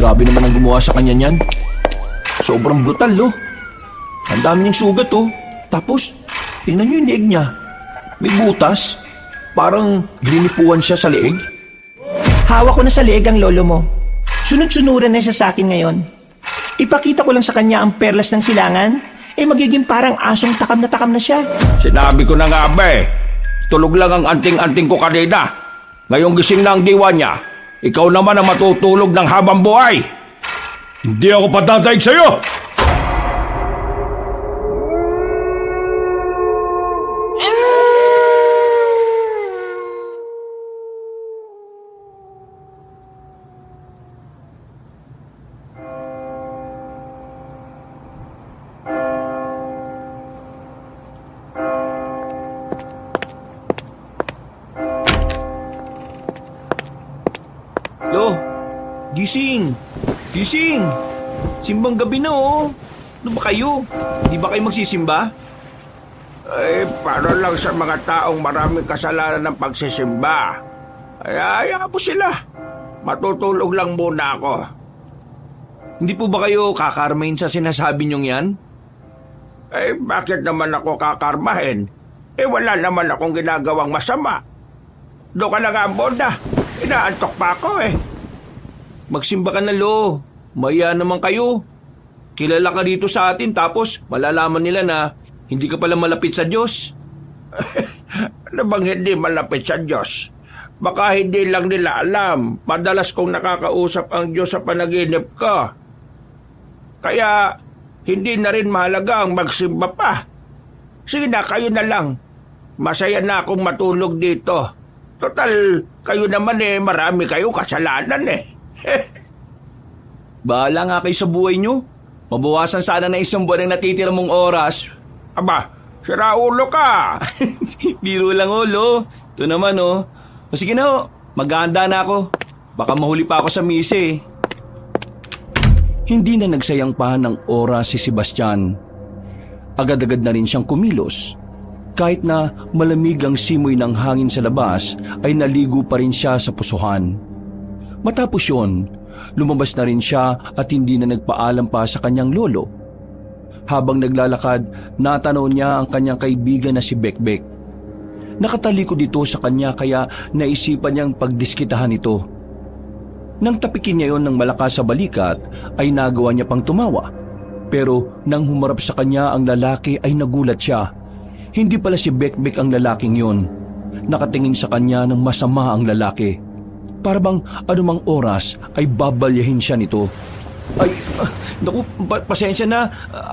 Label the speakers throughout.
Speaker 1: Grabe naman ang gumawa sa kanya niyan. Sobrang brutal, oh. Ang dami niyang sugat, oh. Tapos, tingnan niyo yung leeg niya. May butas. Parang grinipuan siya sa leeg.
Speaker 2: Hawak ko na sa leeg ang lolo mo. Sunod-sunuran na siya sa akin ngayon. Ipakita ko lang sa kanya ang perlas ng silangan, magiging parang asong takam na siya.
Speaker 1: Sinabi ko na nga ba eh. Tulog lang ang anting-anting ko kanina. Ngayong gising na ang diwa niya. Ikaw naman ang matutulog ng habang buhay. Hindi ako patataig sa'yo! Lo, gising! Gising! Simbang gabi na, oh. Ano ba kayo? Di ba kayo magsisimba?
Speaker 3: Para lang sa mga taong maraming kasalanan ng pagsisimba. Hayaan mo sila. Matutulog lang muna ako.
Speaker 1: Hindi po ba kayo kakarmahin sa sinasabi niyong yan?
Speaker 3: Bakit naman ako kakarmahin? Wala naman akong ginagawang masama. Doon ka na nga muna. Inaantok pa ako
Speaker 1: Magsimba ka na, Lo. Maya naman kayo. Kilala ka dito sa atin tapos malalaman nila na hindi ka pala malapit sa Diyos.
Speaker 3: Ano bang hindi malapit sa Diyos? Baka hindi lang nila alam. Madalas kong nakakausap ang Diyos sa panaginip ko. Kaya hindi na rin mahalaga ang magsimba pa. Sige na, kayo na lang. Masaya na akong matulog dito. Total, kayo naman marami kayo kasalanan
Speaker 1: Bahala nga kayo sa buhay nyo. Mabawasan sana na isang buwan ang natitira mong oras.
Speaker 3: Aba, sira ulo ka.
Speaker 1: Biro lang, Lo. Ito naman, O sige na, maghahanda na ako. Baka mahuli pa ako sa mise. Hindi na nagsayang pa ng oras si Sebastian. Agad-agad na rin siyang kumilos. Kahit na malamig ang simoy ng hangin sa labas, ay naligo pa rin siya sa pusuhan. Matapos yun, lumabas na rin siya at hindi na nagpaalam pa sa kanyang lolo. Habang naglalakad, natanaw niya ang kanyang kaibigan na si Bekbek. Nakatalikod dito sa kanya kaya naisipan niyang pagdiskitahan ito. Nang tapikin niya yon ng malakas sa balikat, ay nagawa niya pang tumawa. Pero nang humarap sa kanya ang lalaki ay nagulat siya. Hindi pala si Bekbek ang lalaking yon. Nakatingin sa kanya ng masama ang lalaki. Para bang anumang oras ay babalyahin siya nito. Ay, naku, pasensya na.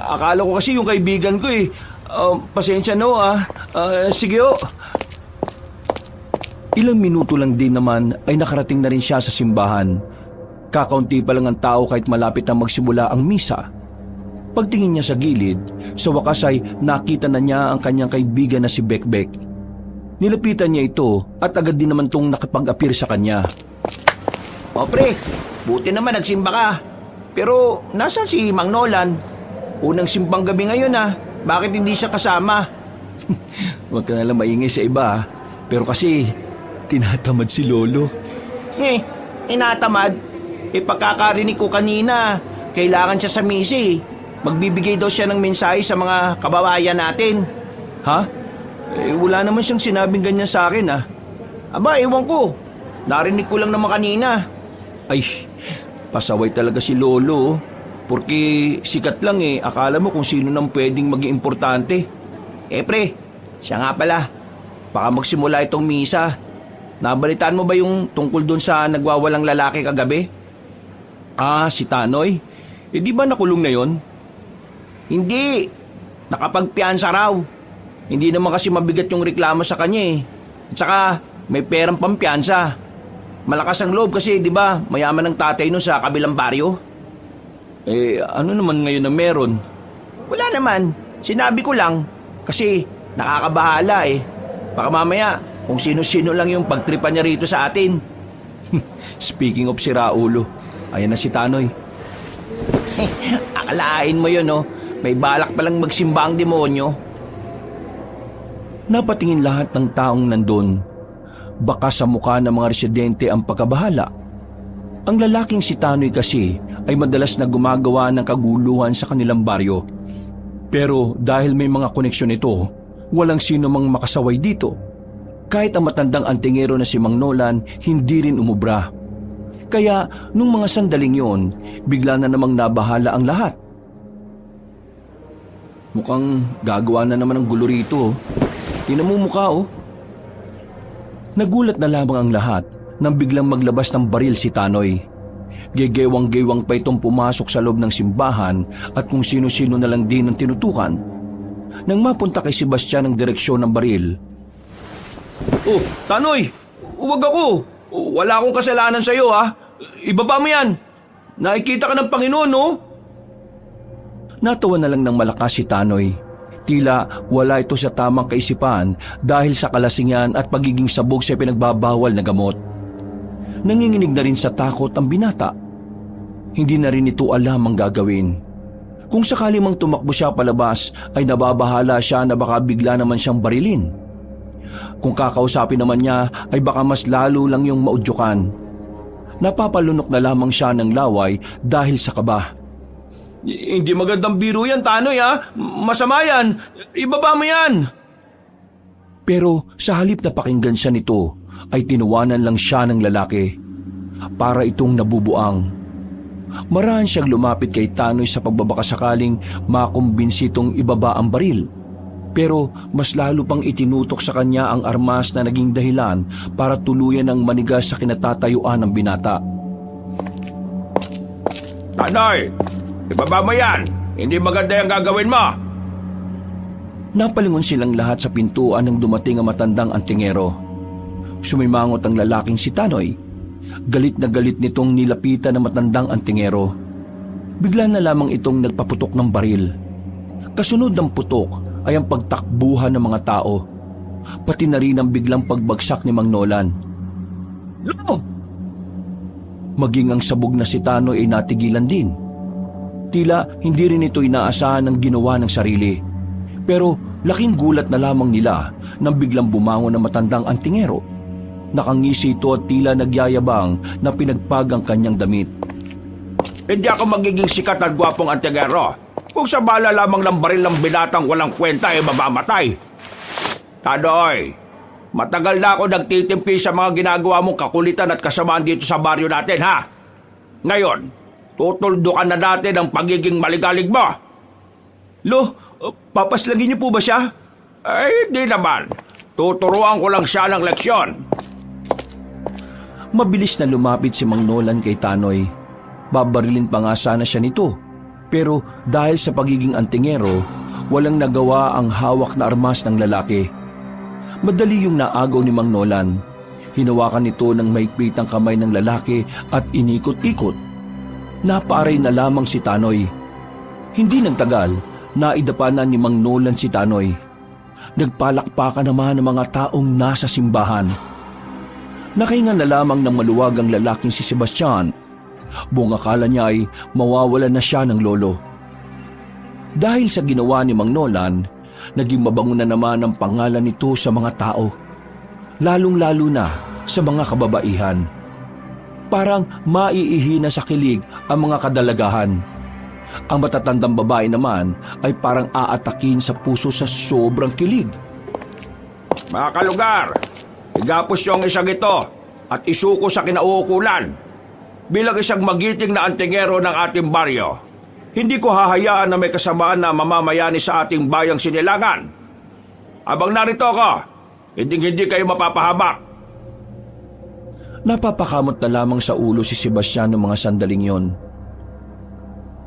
Speaker 1: Akala ko kasi yung kaibigan ko pasensya no sige o. Ilang minuto lang din naman ay nakarating na rin siya sa simbahan. Kakaunti pa lang ang tao kahit malapit na magsimula ang misa. Pagtingin niya sa gilid, sa wakas ay nakita na niya ang kanyang kaibigan na si Bekbek. Nilapitan niya ito at agad din naman itong nakapag-appear sa kanya.
Speaker 2: O pre, buti naman nagsimba ka. Pero nasaan si Mang Nolan? Unang simbang gabi ngayon Bakit hindi siya kasama?
Speaker 1: Huwag ka nalang maingay sa iba Pero kasi tinatamad si Lolo.
Speaker 2: Tinatamad? Pagkakarinig ko kanina, kailangan siya sa misi. Magbibigay daw siya ng mensahe sa mga kababayan natin.
Speaker 1: Ha? Wala naman siyang sinabing ganyan sa akin
Speaker 2: Aba, ewan ko. Narinig ko lang naman kanina.
Speaker 1: Ay, pasaway talaga si Lolo. Porque sikat lang akala mo kung sino nang pwedeng maging importante.
Speaker 2: Pre, siya nga pala. Baka magsimula itong misa. Nabalitaan mo ba yung tungkol dun sa nagwawalang lalaki kagabi?
Speaker 1: Si Tanoy? Di ba nakulong na yon?
Speaker 2: Hindi. Nakapagpiansa raw. Hindi naman kasi mabigat yung reklamo sa kanya At saka, may perang pampiyansa. Malakas ang loob kasi, di ba, mayaman ang tatay nun sa kabilang baryo.
Speaker 1: Ano naman ngayon na meron?
Speaker 2: Wala naman. Sinabi ko lang. Kasi, nakakabahala Baka mamaya, kung sino-sino lang yung pagtripan niya rito sa atin.
Speaker 1: Speaking of si Raulo, ayan na si Tanoy.
Speaker 2: Akalain mo yun, May balak palang magsimba ang demonyo.
Speaker 1: Napatingin lahat ng taong nandun. Baka sa mukha ng mga residente ang pagkabahala. Ang lalaking si Tanoy kasi ay madalas na gumagawa ng kaguluhan sa kanilang baryo. Pero dahil may mga koneksyon ito, walang sino mang makasaway dito. Kahit ang matandang antingero na si Mang Nolan, hindi rin umubra. Kaya nung mga sandaling yon, bigla na namang nabahala ang lahat. Mukhang gagawa na naman ng gulo rito. Tingnan mo mukha oh. Nagulat na lamang ang lahat nang biglang maglabas ng baril si Tanoy. Gegewang-gewang pa itong pumasok sa loob ng simbahan at kung sino-sino na lang din ang tinutukan. Nang mapunta kay Sebastian ang direksyon ng baril.
Speaker 2: Oh, Tanoy! Huwag ako! Wala akong kasalanan sa'yo, ha? Ibaba mo yan! Nakikita ka ng Panginoon, no?
Speaker 1: Natawa na lang ng malakas si Tanoy. Tila wala ito sa tamang kaisipan dahil sa kalasingan at pagiging sabog sa pinagbabawal na gamot. Nanginginig na rin sa takot ang binata. Hindi na rin ito alam ang gagawin. Kung sakali mang tumakbo siya palabas ay nababahala siya na baka bigla naman siyang barilin. Kung kakausapin naman niya ay baka mas lalo lang yung maudyukan. Napapalunok na lamang siya ng laway dahil sa kaba.
Speaker 2: Hindi magandang biro yan, Tanoy, ha? Masama yan! Ibaba mo yan!
Speaker 1: Pero sa halip na pakinggan siya nito, ay tinuwanan lang siya ng lalaki. Para itong nabubuang. Marahan siyang lumapit kay Tanoy sa pagbabakasakaling makumbinsi itong ibaba ang baril. Pero mas lalo pang itinutok sa kanya ang armas na naging dahilan para tuluyan ng manigas sa kinatatayuan ng binata.
Speaker 3: Tanoy, ibaba mo yan. Hindi maganda yung gagawin mo.
Speaker 1: Napalingon silang lahat sa pintuan nang dumating ang matandang antingero. Sumimangot ang lalaking si Tanoy. Galit na galit nitong nilapitan ng matandang antingero. Bigla na lamang itong nagpaputok ng baril. Kasunod ng putok ay ang pagtakbuhan ng mga tao. Pati na rin ang biglang pagbagsak ni Mang Nolan.
Speaker 2: Lo!
Speaker 1: Maging ang sabog na si Tanoy ay natigilan din. Tila hindi rin ito inaasahan ang ginawa ng sarili. Pero laking gulat na lamang nila nang biglang bumangon ang matandang antingero. Nakangisi ito at tila nagyayabang na pinagpagang kanyang damit.
Speaker 3: Hindi ako magiging sikat at gwapong antingero. Kung sa bala lamang ng baril ng binatang walang kwenta ay mamamatay. Tanoy, matagal na ako nagtitimpi sa mga ginagawa mong kakulitan at kasamaan dito sa baryo natin, ha? Ngayon, tutuldukan na natin ang pagiging maligalig mo.
Speaker 2: Lo, papaslagin niyo po ba siya?
Speaker 3: Ay, hindi naman. Tuturuan ko lang siya ng leksyon.
Speaker 1: Mabilis na lumapit si Mang Nolan kay Tanoy. Babarilin pa nga sana siya nito. Pero dahil sa pagiging antingero, walang nagawa ang hawak na armas ng lalaki. Madali yung naagaw ni Mang Nolan. Hinawakan nito ng mahigpit ang kamay ng lalaki at inikot-ikot. Napaaray na lamang si Tanoy. Hindi nagtagal, naidapa na ni Mang Nolan si Tanoy. Nagpalakpakan naman ang mga taong nasa simbahan. Nakahinga na lamang ng maluwag ang lalaking si Sebastian. Buong akala niya ay mawawalan na siya ng lolo. Dahil sa ginawa ni Mang Nolan, naging mabango na naman ang pangalan nito sa mga tao. Lalong-lalo na sa mga kababaihan. Parang maiihi na sa kilig ang mga kadalagahan. Ang matatandang babae naman ay parang aatakin sa puso sa sobrang kilig.
Speaker 3: Mga kalugar, igapos yung isang ito at isuko sa kinauukulan. Bilang isang magiting na antingero ng ating baryo, hindi ko hahayaan na may kasamaan na mamamayani sa ating bayang Sinilangan. Abang narito ako, hindi kayo mapapahamak.
Speaker 1: Napapakamot na lamang sa ulo si Sebastian ng mga sandaling yon.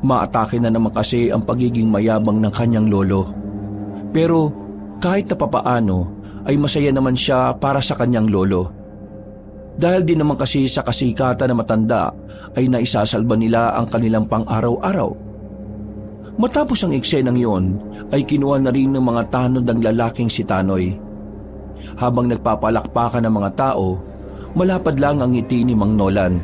Speaker 1: Maatake na naman kasi ang pagiging mayabang ng kanyang lolo. Pero kahit na papaano ay masaya naman siya para sa kanyang lolo. Dahil din naman kasi sa kasikatan na matanda ay naisasalba nila ang kanilang pang-araw-araw. Matapos ang eksenang yon ay kinuha na rin ng mga tanod ang lalaking si Tanoy. Habang nagpapalakpakan ng mga tao, malapad lang ang ngiti ni Mang Nolan.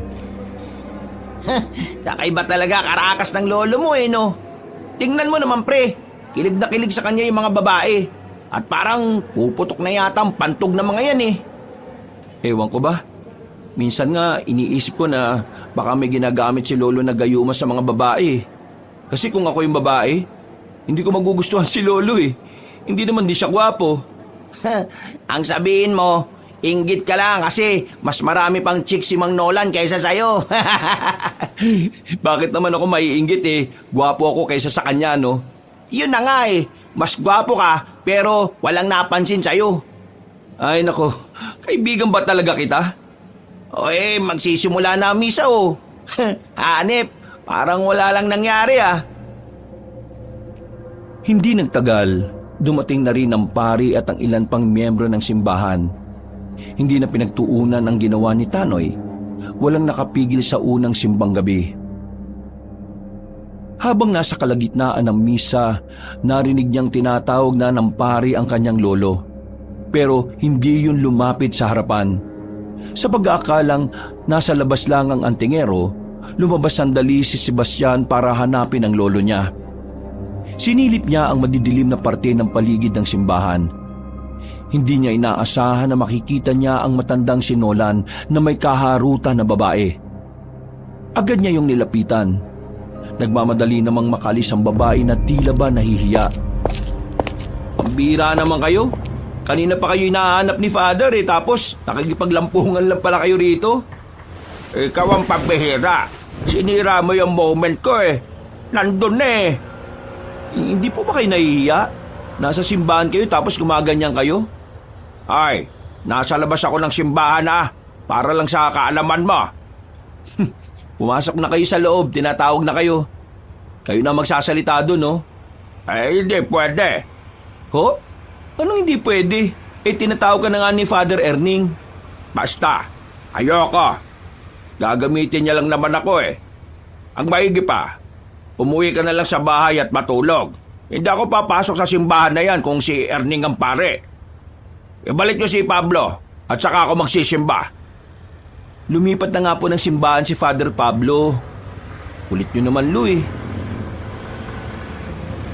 Speaker 2: Kakaiba talaga karakas ng lolo mo no? Tingnan mo naman pre, kilig na kilig sa kanya yung mga babae. At parang puputok na yata ang pantog ng mga yan
Speaker 1: Ewan ko ba?
Speaker 2: Minsan nga, iniisip ko na baka may ginagamit si Lolo na gayuma sa mga babae. Kasi kung ako yung babae, hindi ko magugustuhan si Lolo eh. Hindi naman di siya gwapo. Ang sabihin mo, inggit ka lang kasi mas marami pang chicks si Mang Nolan kaysa sa'yo.
Speaker 1: Bakit naman ako maiinggit eh? Gwapo ako kaysa sa kanya, no?
Speaker 2: Yun na nga eh, mas gwapo ka pero walang napansin sa'yo.
Speaker 1: Ay nako, kaibigan ba talaga kita?
Speaker 2: O magsisimula na ang misa oh. Hanep, parang wala lang nangyari ah.
Speaker 1: Hindi nagtagal, dumating na rin ang pari at ang ilan pang miyembro ng simbahan. Hindi na pinagtuunan ang ginawa ni Tanoy. Walang nakapigil sa unang simbang gabi. Habang nasa kalagitnaan ng misa, narinig niyang tinatawag na ng pari ang kanyang lolo. Pero hindi yun lumapit sa harapan. Sa pag-aakalang nasa labas lang ang antingero, lumabas sandali si Sebastian para hanapin ang lolo niya. Sinilip niya ang madidilim na parte ng paligid ng simbahan. Hindi niya inaasahan na makikita niya ang matandang si Nolan na may kaharutan na babae. Agad niya yung nilapitan. Nagmamadali namang makalis ang babae na tila ba nahihiya.
Speaker 2: Pambira naman kayo. Kanina pa kayo hinahanap ni Father tapos nakikipaglampungan lang pala kayo rito.
Speaker 3: Ikaw ang pambihira. Sinira mo yung moment ko eh. Nandun na eh.
Speaker 2: Hindi po ba kayo nahihiya? Nasa simbahan kayo tapos gumaganyan kayo?
Speaker 3: Ay, nasa labas ako ng simbahan para lang sa kaalaman mo.
Speaker 2: Pumasok na kayo sa loob, tinatawag na kayo. Kayo na magsasalita doon, no?
Speaker 3: Hindi pwede.
Speaker 2: Ho? Anong hindi pwede? Tinatawag ka na nga ni Father Erning.
Speaker 3: Basta, ayoko. Gagamitin niya lang naman ako eh. Ang maigi pa, umuwi ka na lang sa bahay at matulog. Hindi ako papasok sa simbahan na yan kung si Erning ang pare. Ibalik niyo si Pablo at saka ako magsisimba.
Speaker 2: Lumipat na nga po ng simbahan si Father Pablo. Kulit nyo naman, Lu.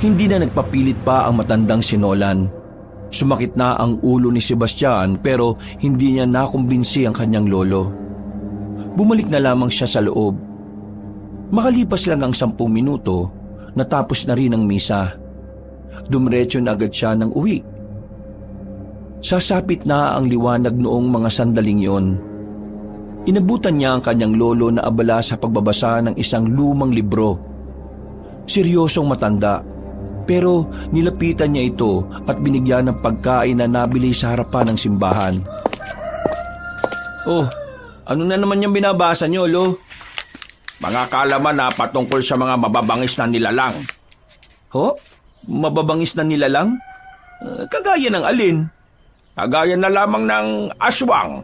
Speaker 1: Hindi na nagpapilit pa ang matandang si Nolan. Sumakit na ang ulo ni Sebastian pero hindi niya nakumbinsi ang kanyang lolo. Bumalik na lamang siya sa loob. Makalipas lang ang 10 minuto, natapos na rin ang misa. Dumiretso na agad siya ng uwi. Sasapit na ang liwanag noong mga sandaling yon. Inabutan niya ang kanyang lolo na abala sa pagbabasa ng isang lumang libro. Seryosong matanda, pero nilapitan niya ito at binigyan ng pagkain na nabili sa harapan ng simbahan.
Speaker 2: Oh, ano na naman yung binabasa niyo, Lo?
Speaker 3: Mga kaalaman na patungkol sa mga mababangis na nilalang.
Speaker 2: Ho? Mababangis na nilalang? Kagaya ng alin?
Speaker 3: Kagaya na lamang ng aswang.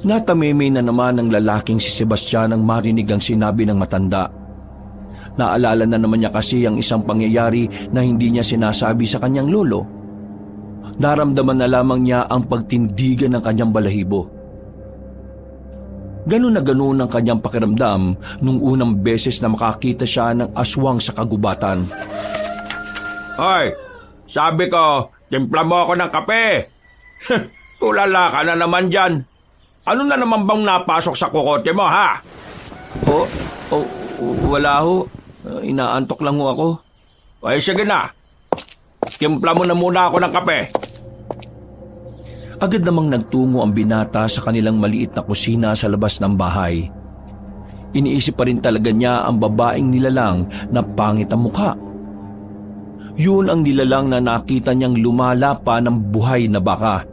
Speaker 1: Natameme na naman ng lalaking si Sebastian nang marinig ang sinabi ng matanda. Naalala na naman niya kasi ang isang pangyayari na hindi niya sinasabi sa kanyang lolo. Naramdaman na lamang niya ang pagtindigan ng kanyang balahibo. Ganun na ganun ang kanyang pakiramdam nung unang beses na makakita siya ng aswang sa kagubatan.
Speaker 3: Hoy, sabi ko, timpla mo ako ng kape. Tulala ka na naman dyan. Ano na naman bang napasok sa kukote mo, ha?
Speaker 2: Ho? Oh, wala ho. Inaantok lang ho ako.
Speaker 3: Ay, sige na. Timpla mo na muna ako ng kape.
Speaker 1: Agad namang nagtungo ang binata sa kanilang maliit na kusina sa labas ng bahay. Iniisip pa rin talaga niya ang babaeng nilalang na pangit ang mukha. Yun ang nilalang na nakita niyang lumala pa ng buhay na baka.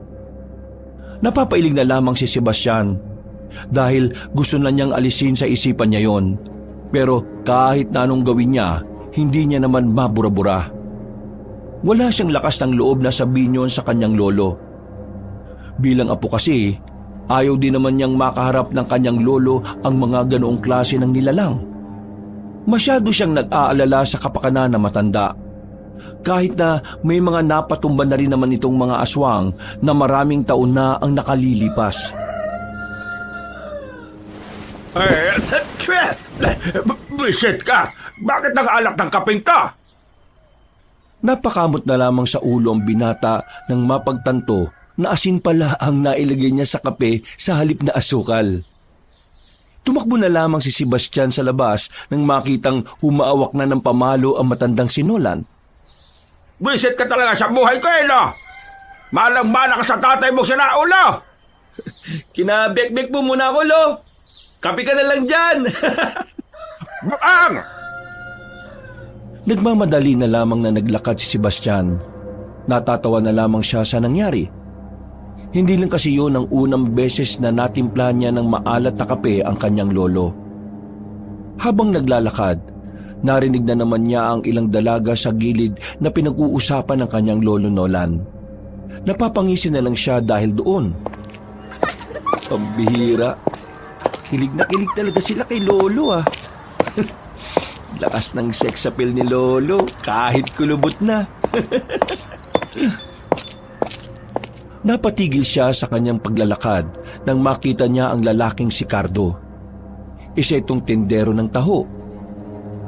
Speaker 1: Napapailing na lamang si Sebastian dahil gusto na niyang alisin sa isipan niya yon. Pero kahit na anong gawin niya, hindi niya naman mabura-bura. Wala siyang lakas ng loob na sabihin yon sa kanyang lolo. Bilang apo kasi, ayaw din naman niyang makaharap ng kanyang lolo ang mga ganoong klase ng nilalang. Masyado siyang nag-aalala sa kapakanan na matanda. Kahit na may mga napatumba na rin naman itong mga aswang na maraming taon na ang nakalilipas.
Speaker 3: Bisit ka! Bakit nag-alak ng kapeng ka?
Speaker 1: Napakamot na lamang sa ulo ang binata nang mapagtanto na asin pala ang nailagay niya sa kape sa halip na asukal. Tumakbo na lamang si Sebastian sa labas nang makitang humaawak na ng pamalo ang matandang si Nolan.
Speaker 3: Visit ka talaga sa buhay ko no? Malang-mana ka sa tatay mo sinaulo!
Speaker 1: Kinabek-bek po muna ako, Lo. Kape ka na lang dyan.
Speaker 3: Buang!
Speaker 1: Nagmamadali na lamang na naglakad si Sebastian. Natatawa na lamang siya sa nangyari. Hindi lang kasi yun ang unang beses na natimpla niya ng maalat na kape ang kanyang lolo. Habang naglalakad, narinig na naman niya ang ilang dalaga sa gilid na pinag-uusapan ng kanyang lolo Nolan. Napapangisi na lang siya dahil doon. Pambihira. Kilig na kilig talaga sila kay lolo ah. Lakas ng sex appeal ni lolo kahit kulubot na. Napatigil siya sa kanyang paglalakad nang makita niya ang lalaking si Cardo. Isa itong tindero ng taho.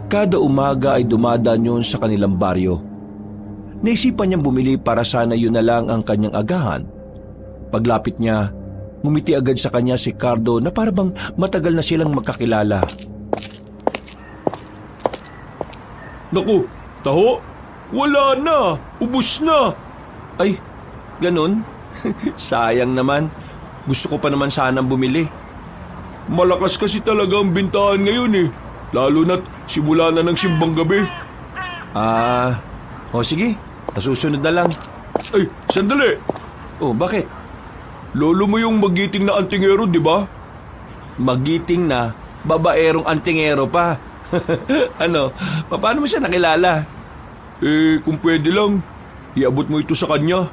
Speaker 1: Kada umaga ay dumadaan yun sa kanilang baryo. Naisipan niyang bumili para sana yun na lang ang kanyang agahan. Paglapit niya, ngumiti agad sa kanya si Cardo na parabang matagal na silang magkakilala.
Speaker 3: Naku, taho? Wala na! Ubus na!
Speaker 1: Ay, ganun? Sayang naman. Gusto ko pa naman sanang bumili.
Speaker 3: Malakas kasi talaga ang bintahan ngayon Lalo na't simula na ng simbang gabi.
Speaker 1: Sige. Nasusunod na lang.
Speaker 3: Ay, sandali!
Speaker 1: Oh, bakit?
Speaker 3: Lolo mo yung magiting na antingero, di ba?
Speaker 1: Magiting na, babaerong antingero pa. Ano, paano mo siya nakilala?
Speaker 3: Kung pwede lang, iabot mo ito sa kanya.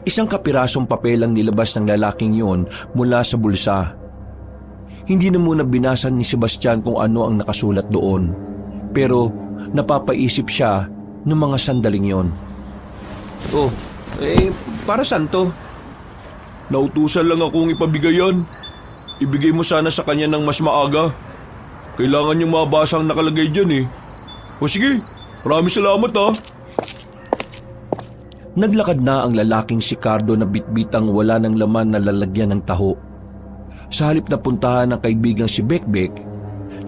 Speaker 1: Isang kapirasong papel ang nilabas ng lalaking yun mula sa bulsa. Hindi na muna binasa ni Sebastian kung ano ang nakasulat doon. Pero napapaisip siya ng mga sandaling yon. Para saan to?
Speaker 3: Nautusan lang akong ipabigay yan. Ibigay mo sana sa kanya ng mas maaga. Kailangan niyang mabasa ang nakalagay dyan O sige, maraming salamat
Speaker 1: Naglakad na ang lalaking si Cardo na bitbitang wala ng laman na lalagyan ng taho. Sa halip na puntahan ng kaibigang si Bekbek,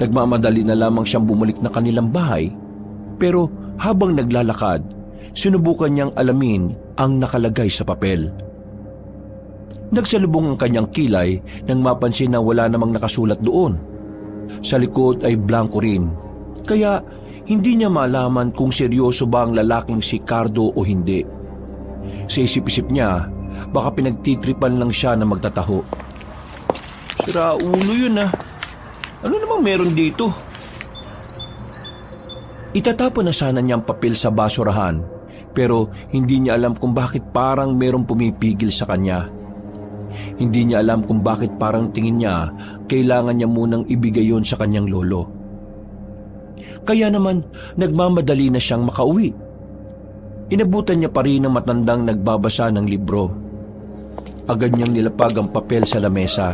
Speaker 1: nagmamadali na lamang siyang bumalik na kanilang bahay. Pero habang naglalakad, sinubukan niyang alamin ang nakalagay sa papel. Nagsalubong ang kanyang kilay nang mapansin na wala namang nakasulat doon. Sa likod ay blanko rin, kaya hindi niya malaman kung seryoso ba ang lalaking si Cardo o hindi. Sa isip-isip niya, baka pinagtitripan lang siya na magtataho. Sira ulo yun Ano namang meron dito? Itatapon na sana niyang papel sa basurahan, pero hindi niya alam kung bakit parang merong pumipigil sa kanya. Hindi niya alam kung bakit parang tingin niya kailangan niya munang ibigay yon sa kanyang lolo. Kaya naman nagmamadali na siyang makauwi. Inabutan niya pa rin ang matandang nagbabasa ng libro. Agad niyang nilapag ang papel sa lamesa.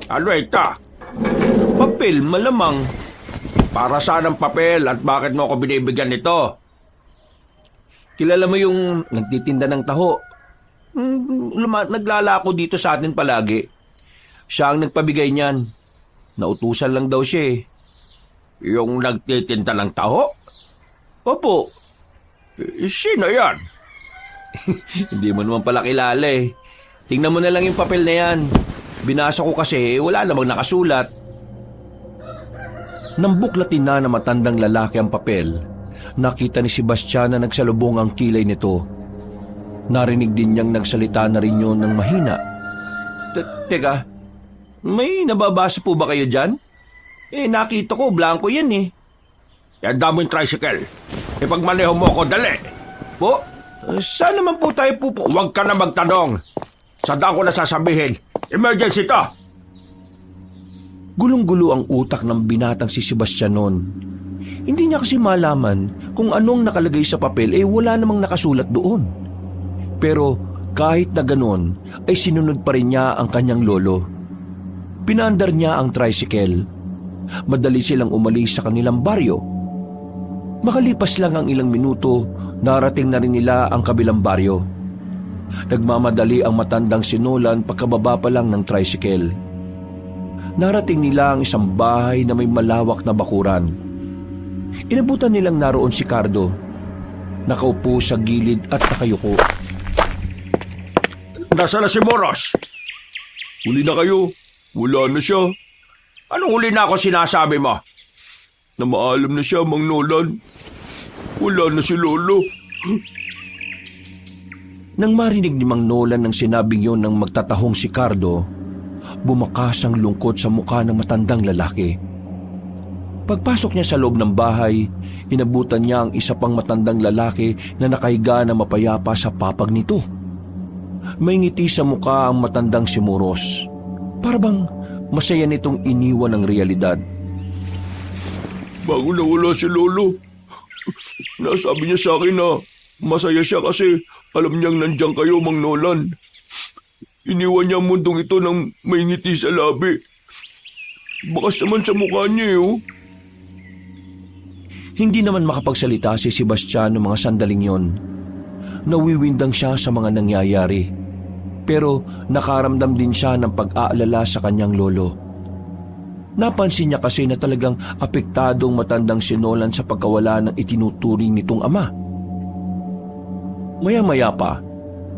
Speaker 3: Ano ito?
Speaker 1: Papel, malamang.
Speaker 3: Para saan ang papel at bakit mo ako binibigyan nito?
Speaker 1: Kilala mo yung nagtitinda ng taho? Naglalako dito sa atin palagi. Siya ang nagpabigay niyan. Nautusan lang daw siya
Speaker 3: Yung nagtitinda ng taho?
Speaker 1: Opo.
Speaker 3: Sino yan?
Speaker 1: Hindi mo naman pala kilala Tingnan mo na lang yung papel na yan. Binasa ko kasi wala namang nakasulat. Nang buklatin na ng matandang lalaki ang papel, nakita ni Sebastian na nagsalubong ang kilay nito. Narinig din niyang nagsalita na rin yun ng mahina. Teka, may nababasa po ba kayo dyan? Nakita ko, blanco yan
Speaker 3: Yanda mo yung tricycle. Ipagmaneho mo ako, dali.
Speaker 1: Po, saan naman po tayo pupo?
Speaker 3: Huwag ka na magtanong. Sadaan ko na sasabihin. Emergency to.
Speaker 1: Gulong-gulo ang utak ng binatang si Sebastian noon. Hindi niya kasi malaman kung anong nakalagay sa papel wala namang nakasulat doon. Pero kahit na ganon ay sinunod pa rin niya ang kanyang lolo. Pinaandar niya ang tricycle. Madali silang umalis sa kanilang baryo. Makalipas lang ang ilang minuto, narating na rin nila ang kabilang baryo. Nagmamadali ang matandang si Nolan pagkababa pa lang ng tricycle. Narating nila ang isang bahay na may malawak na bakuran. Inabutan nilang naroon si Cardo. Nakaupo sa gilid at nakayuko.
Speaker 3: Nasaan na si Moros?
Speaker 1: Huli na kayo. Wala na siya.
Speaker 3: Anong huli na ako sinasabi mo?
Speaker 1: Na maalam na siya, Mang Nolan. Wala na si Lolo. Nang marinig ni Mang Nolan ng sinabing yon ng magtatahong si Cardo, bumakas ang lungkot sa mukha ng matandang lalaki. Pagpasok niya sa loob ng bahay, inabutan niya ang isa pang matandang lalaki na nakahiga na mapayapa sa papag nito. May ngiti sa mukha ang matandang si Moros. Para bang masaya nitong iniwan ang realidad.
Speaker 3: Bago nawala si Lolo, nasabi niya sa akin na masaya siya kasi alam niyang nandiyan kayo, Mang Nolan. Iniwan niya ang mundong ito ng may ngiti sa labi. Bakas naman sa mukha niya oh.
Speaker 1: Hindi naman makapagsalita si Sebastian noong mga sandaling yon. Nawiwindang siya sa mga nangyayari. Pero nakaramdam din siya ng pag-aalala sa kanyang lolo. Napansin niya kasi na talagang apektadong matandang si Nolan sa pagkawala ng itinuturing nitong ama. Maya-maya pa,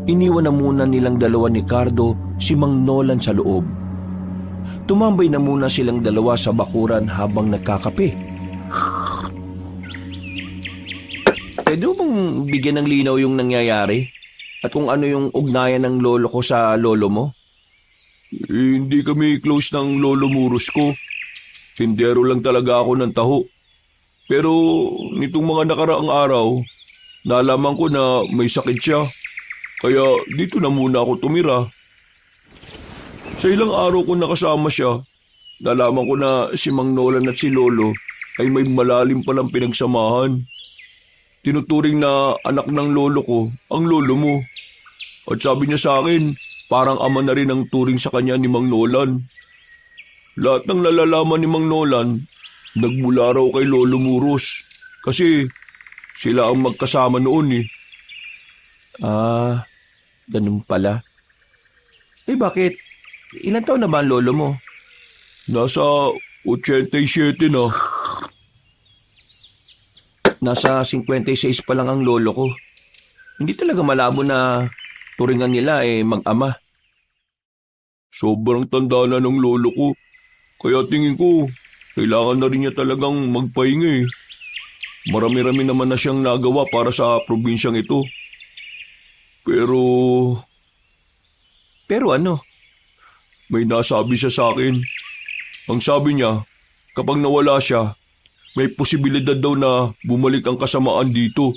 Speaker 1: iniwan na muna nilang dalawa ni Cardo si Mang Nolan sa loob. Tumambay na muna silang dalawa sa bakuran habang nagkakape.
Speaker 2: Pwede mo bang bigyan ng linaw yung nangyayari? At kung ano yung ugnayan ng lolo ko sa lolo mo?
Speaker 3: Hindi kami close ng Lolo Muros ko. Tindero lang talaga ako ng taho. Pero nitong mga nakaraang araw, nalaman ko na may sakit siya. Kaya dito na muna ako tumira. Sa ilang araw ko nakasama siya, nalaman ko na si Mang Nolan at si Lolo ay may malalim palang pinagsamahan. Tinuturing na anak ng lolo ko ang lolo mo. At sabi niya sa akin, parang ama na rin ang turing sa kanya ni Mang Nolan. Lahat ng nalalaman ni Mang Nolan, nagmula raw kay Lolo Muros. Kasi sila ang magkasama noon eh.
Speaker 2: Ganun pala. Bakit? Ilan taon na ba ang lolo mo?
Speaker 3: Nasa 87 na.
Speaker 2: Nasa 56 pa lang ang lolo ko. Hindi talaga malabo na turingan nila mag-ama.
Speaker 3: Sobrang tanda na ng lolo ko. Kaya tingin ko, kailangan na rin niya talagang magpahinga eh. Marami-rami naman na siyang nagawa para sa probinsyang ito. Pero
Speaker 2: ano?
Speaker 3: may nasabi siya sa akin. Ang sabi niya, kapag nawala siya, may posibilidad daw na bumalik ang kasamaan dito.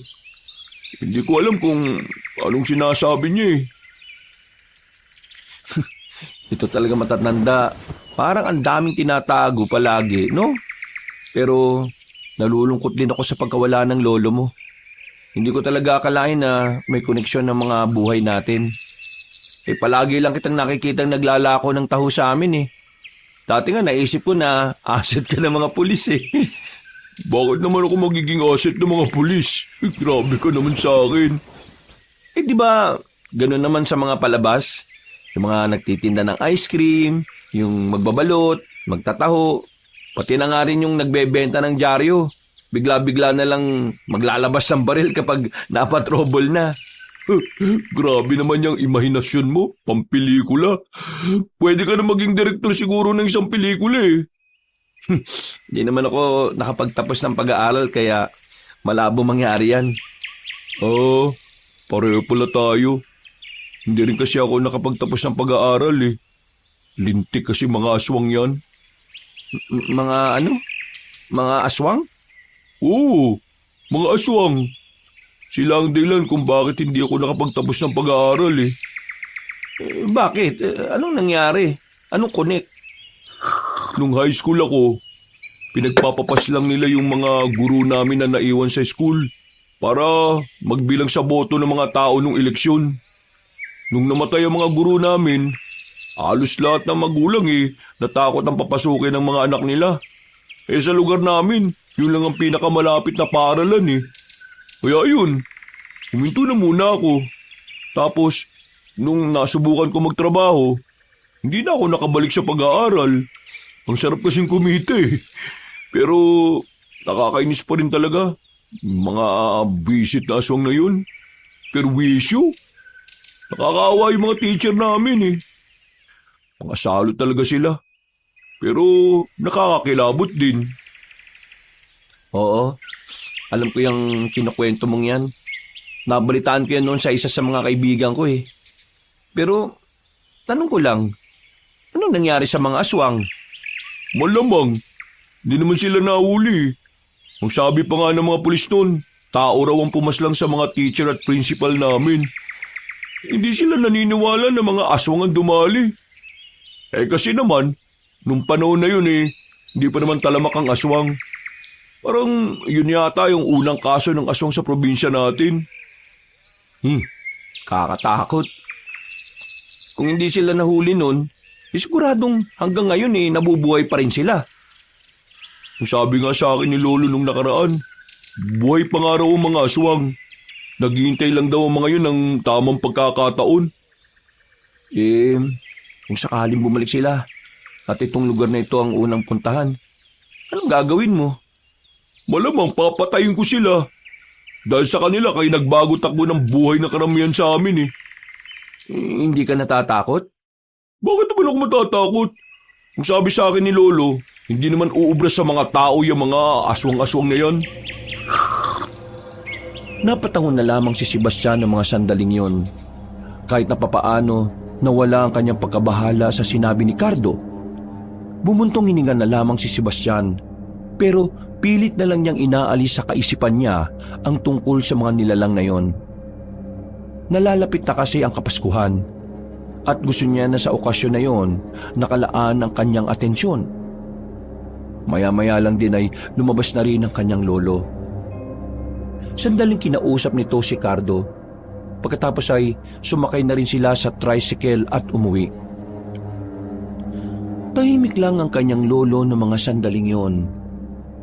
Speaker 3: Hindi ko alam kung anong sinasabi niya eh.
Speaker 2: Ito talaga matatanda. Parang ang daming tinatago palagi, no? Pero nalulungkot din ako sa pagkawala ng lolo mo. Hindi ko talaga akalain na may koneksyon ng mga buhay natin. Palagi lang kitang nakikitang naglalako ng taho sa amin eh. Dati nga naisip ko na asset ka ng mga pulis eh.
Speaker 3: Bakit naman ako magiging asset ng mga pulis? Grabe ka naman sa akin.
Speaker 2: Di ba ganun naman sa mga palabas? Yung mga nagtitinda ng ice cream, yung magbabalot, magtataho, pati na nga rin yung nagbebenta ng dyaryo. Bigla-bigla na lang maglalabas ng baril kapag napatrobol na.
Speaker 3: Grabe naman yung imahinasyon mo, pampelikula. Pwede ka na maging direktor siguro ng isang pelikula eh.
Speaker 2: Di naman ako nakapagtapos ng pag-aaral kaya malabo mangyari yan.
Speaker 3: Pareho pala tayo. Hindi rin kasi ako nakapagtapos ng pag-aaral eh. Lintik kasi mga aswang yan.
Speaker 2: Mga ano? Mga aswang?
Speaker 3: Oo, mga aswang. Sila ang dahilan kung bakit hindi ako nakapagtapos ng pag-aaral eh.
Speaker 2: Bakit? Anong nangyari? Anong connect?
Speaker 3: Nung high school ako, pinagpapapas lang nila yung mga guru namin na naiwan sa school para magbilang sa boto ng mga tao nung eleksyon. Nung namatay ang mga guru namin, halos lahat ng magulang natakot ang papasukin ng mga anak nila. Sa lugar namin,
Speaker 4: Yun lang ang pinakamalapit na paaralan eh. Kaya yun, huminto na muna ako. Tapos, nung nasubukan ko magtrabaho, hindi na ako nakabalik sa pag-aaral. Ang sarap kasing kumita eh. Pero nakakainis pa rin talaga. Mga visit na aswang na yun. Perwisyo. Nakakaawa yung mga teacher namin eh. Mga salot talaga sila. Pero nakakakilabot din.
Speaker 2: Oo, alam ko yung kinukwento mong yan. Nabalitaan ko yan noon sa isa sa mga kaibigan ko eh. Pero, tanong ko lang, anong nangyari sa mga aswang?
Speaker 4: Malamang, hindi naman sila nahuli. Ang sabi pa nga ng mga pulis noon, tao raw ang pumaslang sa mga teacher at principal namin. Hindi sila naniniwala na mga aswang ang dumali. Eh kasi naman, nung panahon na yun eh, hindi pa naman talamak ang aswang. Parang yun yata yung unang kaso ng aswang sa probinsya natin.
Speaker 2: Kakatakot. Kung hindi sila nahuli noon, siguradong hanggang ngayon eh, nabubuhay pa rin sila.
Speaker 4: Ang sabi nga sa akin ni Lolo nung nakaraan, buhay pa nga raw ang mga aswang. Naghihintay lang daw ang mga yun ng tamang pagkakataon.
Speaker 2: Eh, kung sakaling bumalik sila at itong lugar na ito ang unang puntahan, anong gagawin mo?
Speaker 4: Malamang papatayin ko sila. Dahil sa kanila kay nagbago takbo ng buhay na karamihan sa amin eh.
Speaker 2: Hindi ka natatakot?
Speaker 4: Bakit naman ako matatakot? Kung sabi sa akin ni Lolo, hindi naman uubra sa mga tao yung mga aswang-aswang na yan.
Speaker 1: Napatangon na lamang si Sebastian ng mga sandaling yon. Kahit na papaano, nawala ang kanyang pagkabahala sa sinabi ni Cardo. Bumuntong hininga na lamang si Sebastian, pero pilit na lang niyang inaalis sa kaisipan niya ang tungkol sa mga nilalang na yon. Nalalapit na kasi ang Kapaskuhan at gusto niya na sa okasyon na yon nakalaan ang kanyang atensyon. Maya-maya lang din ay lumabas na rin ang kanyang lolo. Sandaling kinausap nito si Cardo. Pagkatapos ay sumakay na rin sila sa tricycle at umuwi. Tahimik lang ang kanyang lolo ng mga sandaling yon.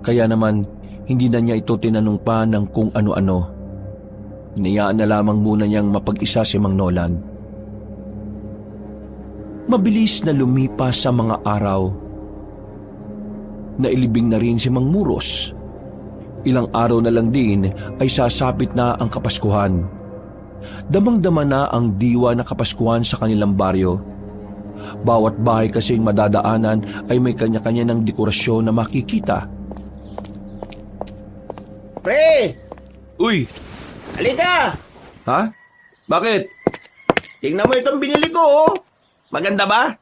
Speaker 1: Kaya naman, hindi na niya ito tinanong pa ng kung ano-ano. Hinayaan na lamang muna niyang mapag-isa si Mang Nolan. Mabilis na lumipas sa mga araw. Nailibing na rin si Mang Muros. Ilang araw na lang din ay sasapit na ang Kapaskuhan. Damang-dama na ang diwa na Kapaskuhan sa kanilang baryo. Bawat bahay kasing madadaanan ay may kanya-kanya ng dekorasyon na makikita.
Speaker 2: Pre!
Speaker 4: Uy,
Speaker 2: Halika! Ha? Bakit? Tingnan mo itong binili ko, oh. Maganda ba?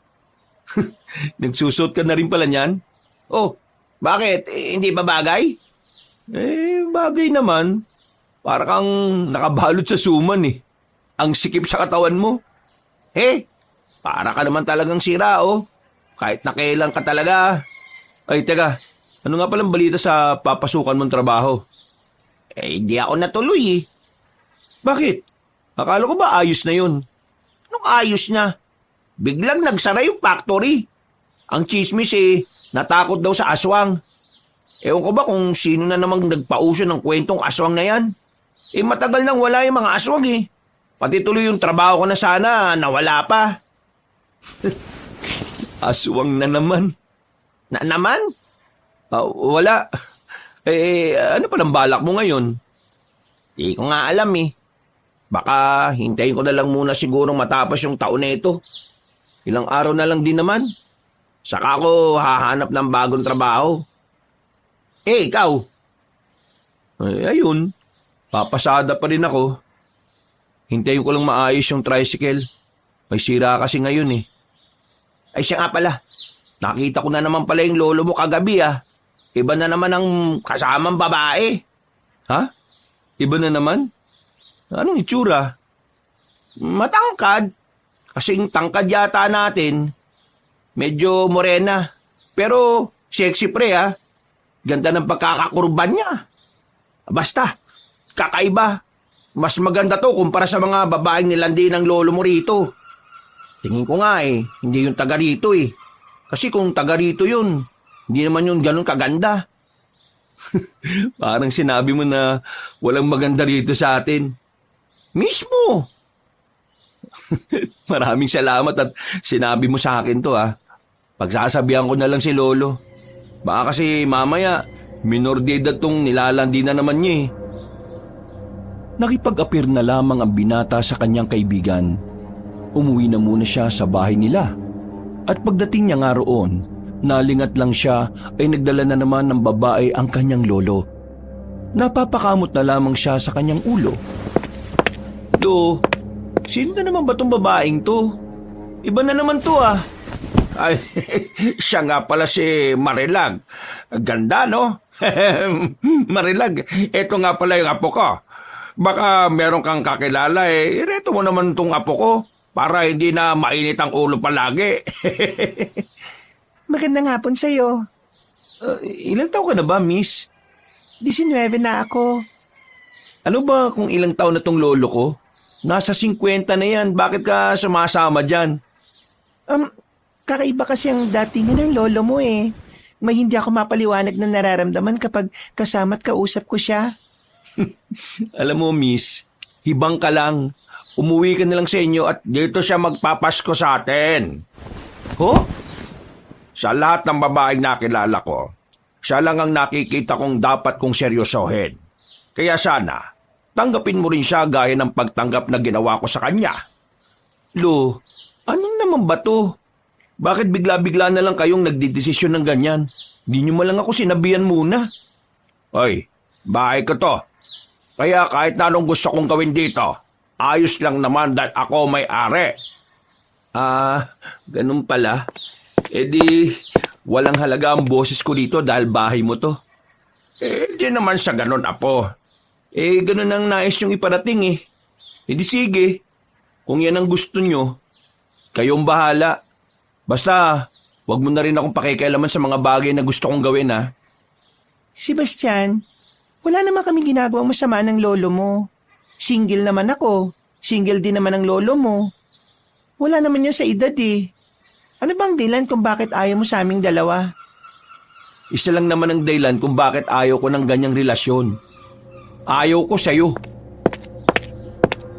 Speaker 2: Nagsusot ka na rin pala niyan? Oh, bakit? Hindi ba bagay? Bagay naman. Para kang nakabalot sa suman eh. Ang sikip sa katawan mo. Para ka naman talagang sira, oh. Kahit nakailan ka talaga. Ay, teka. Ano nga palang balita sa papasukan mong trabaho? Hindi ako natuloy eh. Bakit? Akala ko ba ayos na yun? Anong ayos na? Biglang nagsara yung factory. Ang chismis eh, natakot daw sa aswang. Ewan ko ba kung sino na namang nagpauso ng kwentong aswang na yan? Matagal nang wala yung mga aswang eh. Pati tuloy yung trabaho ko na sana, nawala pa. Aswang na naman. Na naman? Wala. Ano palang balak mo ngayon? Di ko nga alam eh. Baka hintayin ko na lang muna sigurong matapos yung taon na ito. Ilang araw na lang din naman. Saka ako hahanap ng bagong trabaho. Ikaw? Ayun. Papasada pa rin ako. Hintayin ko lang maayos yung tricycle. May sira kasi ngayon eh. Ay siya nga pala. Nakita ko na naman pala yung lolo mo kagabi ah. Iba na naman ang kasamang babae. Ha? Iba na naman? Anong itsura? Matangkad. Kasing tangkad yata natin. Medyo morena. Pero sexy pre ah. Ganda ng pagkakakurban niya. Basta, kakaiba. Mas maganda to kumpara sa mga babaeng nilandi ng lolo mo rito. Tingin ko nga eh, hindi yung taga rito eh. Kasi kung taga rito yun, hindi naman yun ganun kaganda. Parang sinabi mo na walang maganda rito sa atin. Mismo! Maraming salamat at sinabi mo sa akin to ha. Pagsasabihan ko na lang si Lolo. Baka kasi mamaya, minor de edad tong nilalandi na naman niya eh.
Speaker 1: Nakipag-apir na lamang ang binata sa kanyang kaibigan. Umuwi na muna siya sa bahay nila. At pagdating niya nga roon, nalingat lang siya ay nagdala na naman ng babae ang kanyang lolo. Napapakamot na lamang siya sa kanyang ulo.
Speaker 2: Lo, sino na naman ba tong babaeng to? Iba na naman to ah.
Speaker 3: Ay, siya nga pala si Marilag. Ganda, no? Marilag, eto nga pala yung apo ko. Baka meron kang kakilala ireto mo naman tong apo ko para hindi na mainit ang ulo palagi.
Speaker 5: Magandang hapon sa'yo.
Speaker 2: Ilang taon ka na ba, miss?
Speaker 5: 19 na ako.
Speaker 2: Ano ba kung ilang taon na tong lolo ko? Nasa 50 na yan. Bakit ka sumasama dyan?
Speaker 5: Kakaiba kasi ang datingan ng lolo mo eh. May hindi ako mapaliwanag na nararamdaman kapag kasama't kausap ko siya.
Speaker 2: Alam mo, miss, hibang ka lang. Umuwi ka na lang sa inyo at
Speaker 3: Dito siya magpapasko sa atin.
Speaker 2: Ho?
Speaker 3: Sa lahat ng babaeng nakilala ko, siya lang ang nakikita kong dapat kong seryosohin. Kaya sana, tanggapin mo rin siya gaya ng pagtanggap na ginawa ko sa kanya.
Speaker 2: Lo, anong naman ba to? Bakit bigla-bigla na lang kayong nagdidesisyon ng ganyan? Di nyo malang ako sinabihan muna.
Speaker 3: Hoy, bahay ko to. Kaya kahit na anong gusto kong gawin dito, ayos lang naman dahil ako may-ari.
Speaker 2: Ganun pala. E di, walang halaga ang boses ko dito dahil bahay mo to.
Speaker 3: Di naman sa ganun, apo.
Speaker 2: Ganun ang nais nyong iparating eh. E di sige, kung yan ang gusto nyo, kayong bahala. Basta, wag mo na rin akong pakikialaman sa mga bagay na gusto kong gawin ha.
Speaker 5: Sebastian, wala naman kaming ginagawang masama ng lolo mo. Single naman ako. Single din naman ang lolo mo. Wala naman yan sa edad eh. Ano bang dahilan kung bakit ayaw mo sa aming dalawa?
Speaker 2: Isa lang naman ang dahilan kung bakit ayaw ko ng ganyang relasyon. Ayaw ko sa'yo.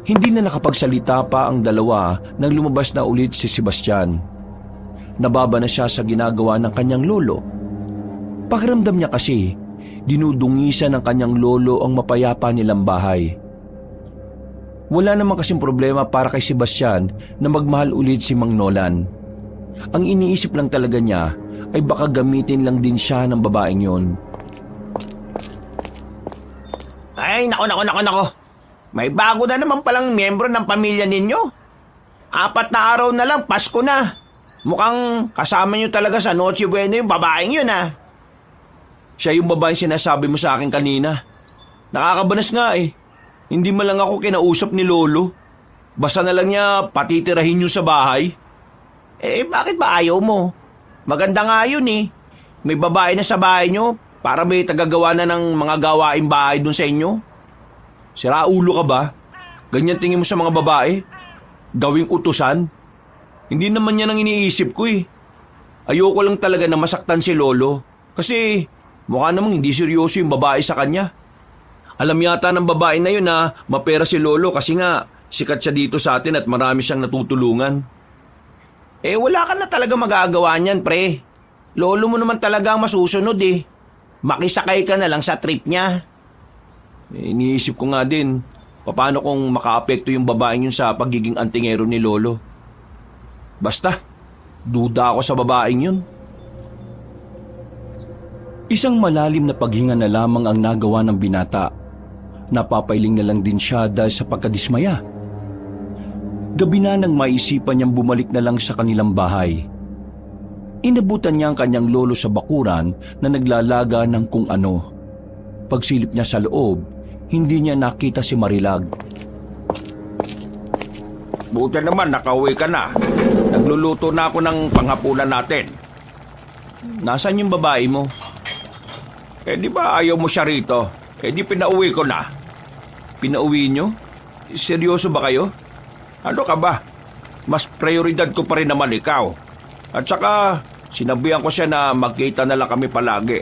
Speaker 1: Hindi na nakapagsalita pa ang dalawa nang lumabas na ulit si Sebastian. Nababa na siya sa ginagawa ng kanyang lolo. Pakiramdam niya kasi, dinudungisan ng kanyang lolo ang mapayapa nilang bahay. Wala naman kasing problema para kay Sebastian na magmahal ulit si Mang Nolan. Ang iniisip lang talaga niya ay baka gamitin lang din siya ng babaeng yon.
Speaker 2: Ay, nako. May bago na naman palang miyembro ng pamilya ninyo. 4 na araw na lang, Pasko na. Mukhang kasama nyo talaga sa Noche Buena yung babaeng yun ah. Siya yung babaeng sinasabi mo sa akin kanina. Nakakabanas nga eh. Hindi man lang ako kinausap ni Lolo. Basta na lang niya patitirahin nyo sa bahay. Bakit ba ayaw mo? Maganda nga yun eh. May babae na sa bahay nyo para may tagagawa na ng mga gawaing bahay dun sa inyo. Sira ulo ka ba? Ganyan tingin mo sa mga babae? Gawing utusan? Hindi naman yan ang iniisip ko eh. Ayoko lang talaga na masaktan si Lolo. Kasi mukha namang hindi seryoso yung babae sa kanya. Alam yata ng babae na yun na mapera si Lolo kasi nga sikat siya dito sa atin at marami siyang natutulungan. Wala ka na talaga magagawa niyan, pre. Lolo mo naman talaga ang masusunod eh. Makisakay ka na lang sa trip niya. Iniisip ko nga din, paano kung makaapekto yung babaeng yun sa pagiging antingero ni Lolo. Basta, duda ako sa babaeng yun.
Speaker 1: Isang malalim na paghinga na lamang ang nagawa ng binata. Napapailing na lang din siya dahil sa pagkadismaya. Gabi na nang maisipan niyang bumalik na lang sa kanilang bahay. Inabutan niya ang kanyang lolo sa bakuran na naglalaga ng kung ano. Pagsilip niya sa loob, hindi niya nakita si Marilag.
Speaker 3: Buti naman nakauwi ka na. Nagluluto na ako ng panghapunan natin.
Speaker 2: Nasaan yung babae mo?
Speaker 3: Di ba ayaw mo siya rito? Di pinauwi ko na.
Speaker 2: Pinauwi niyo? Seryoso ba kayo?
Speaker 3: Ano ka ba? Mas prioridad ko pa rin naman ikaw. At saka, sinabihan ko siya na magkita na lang kami palagi.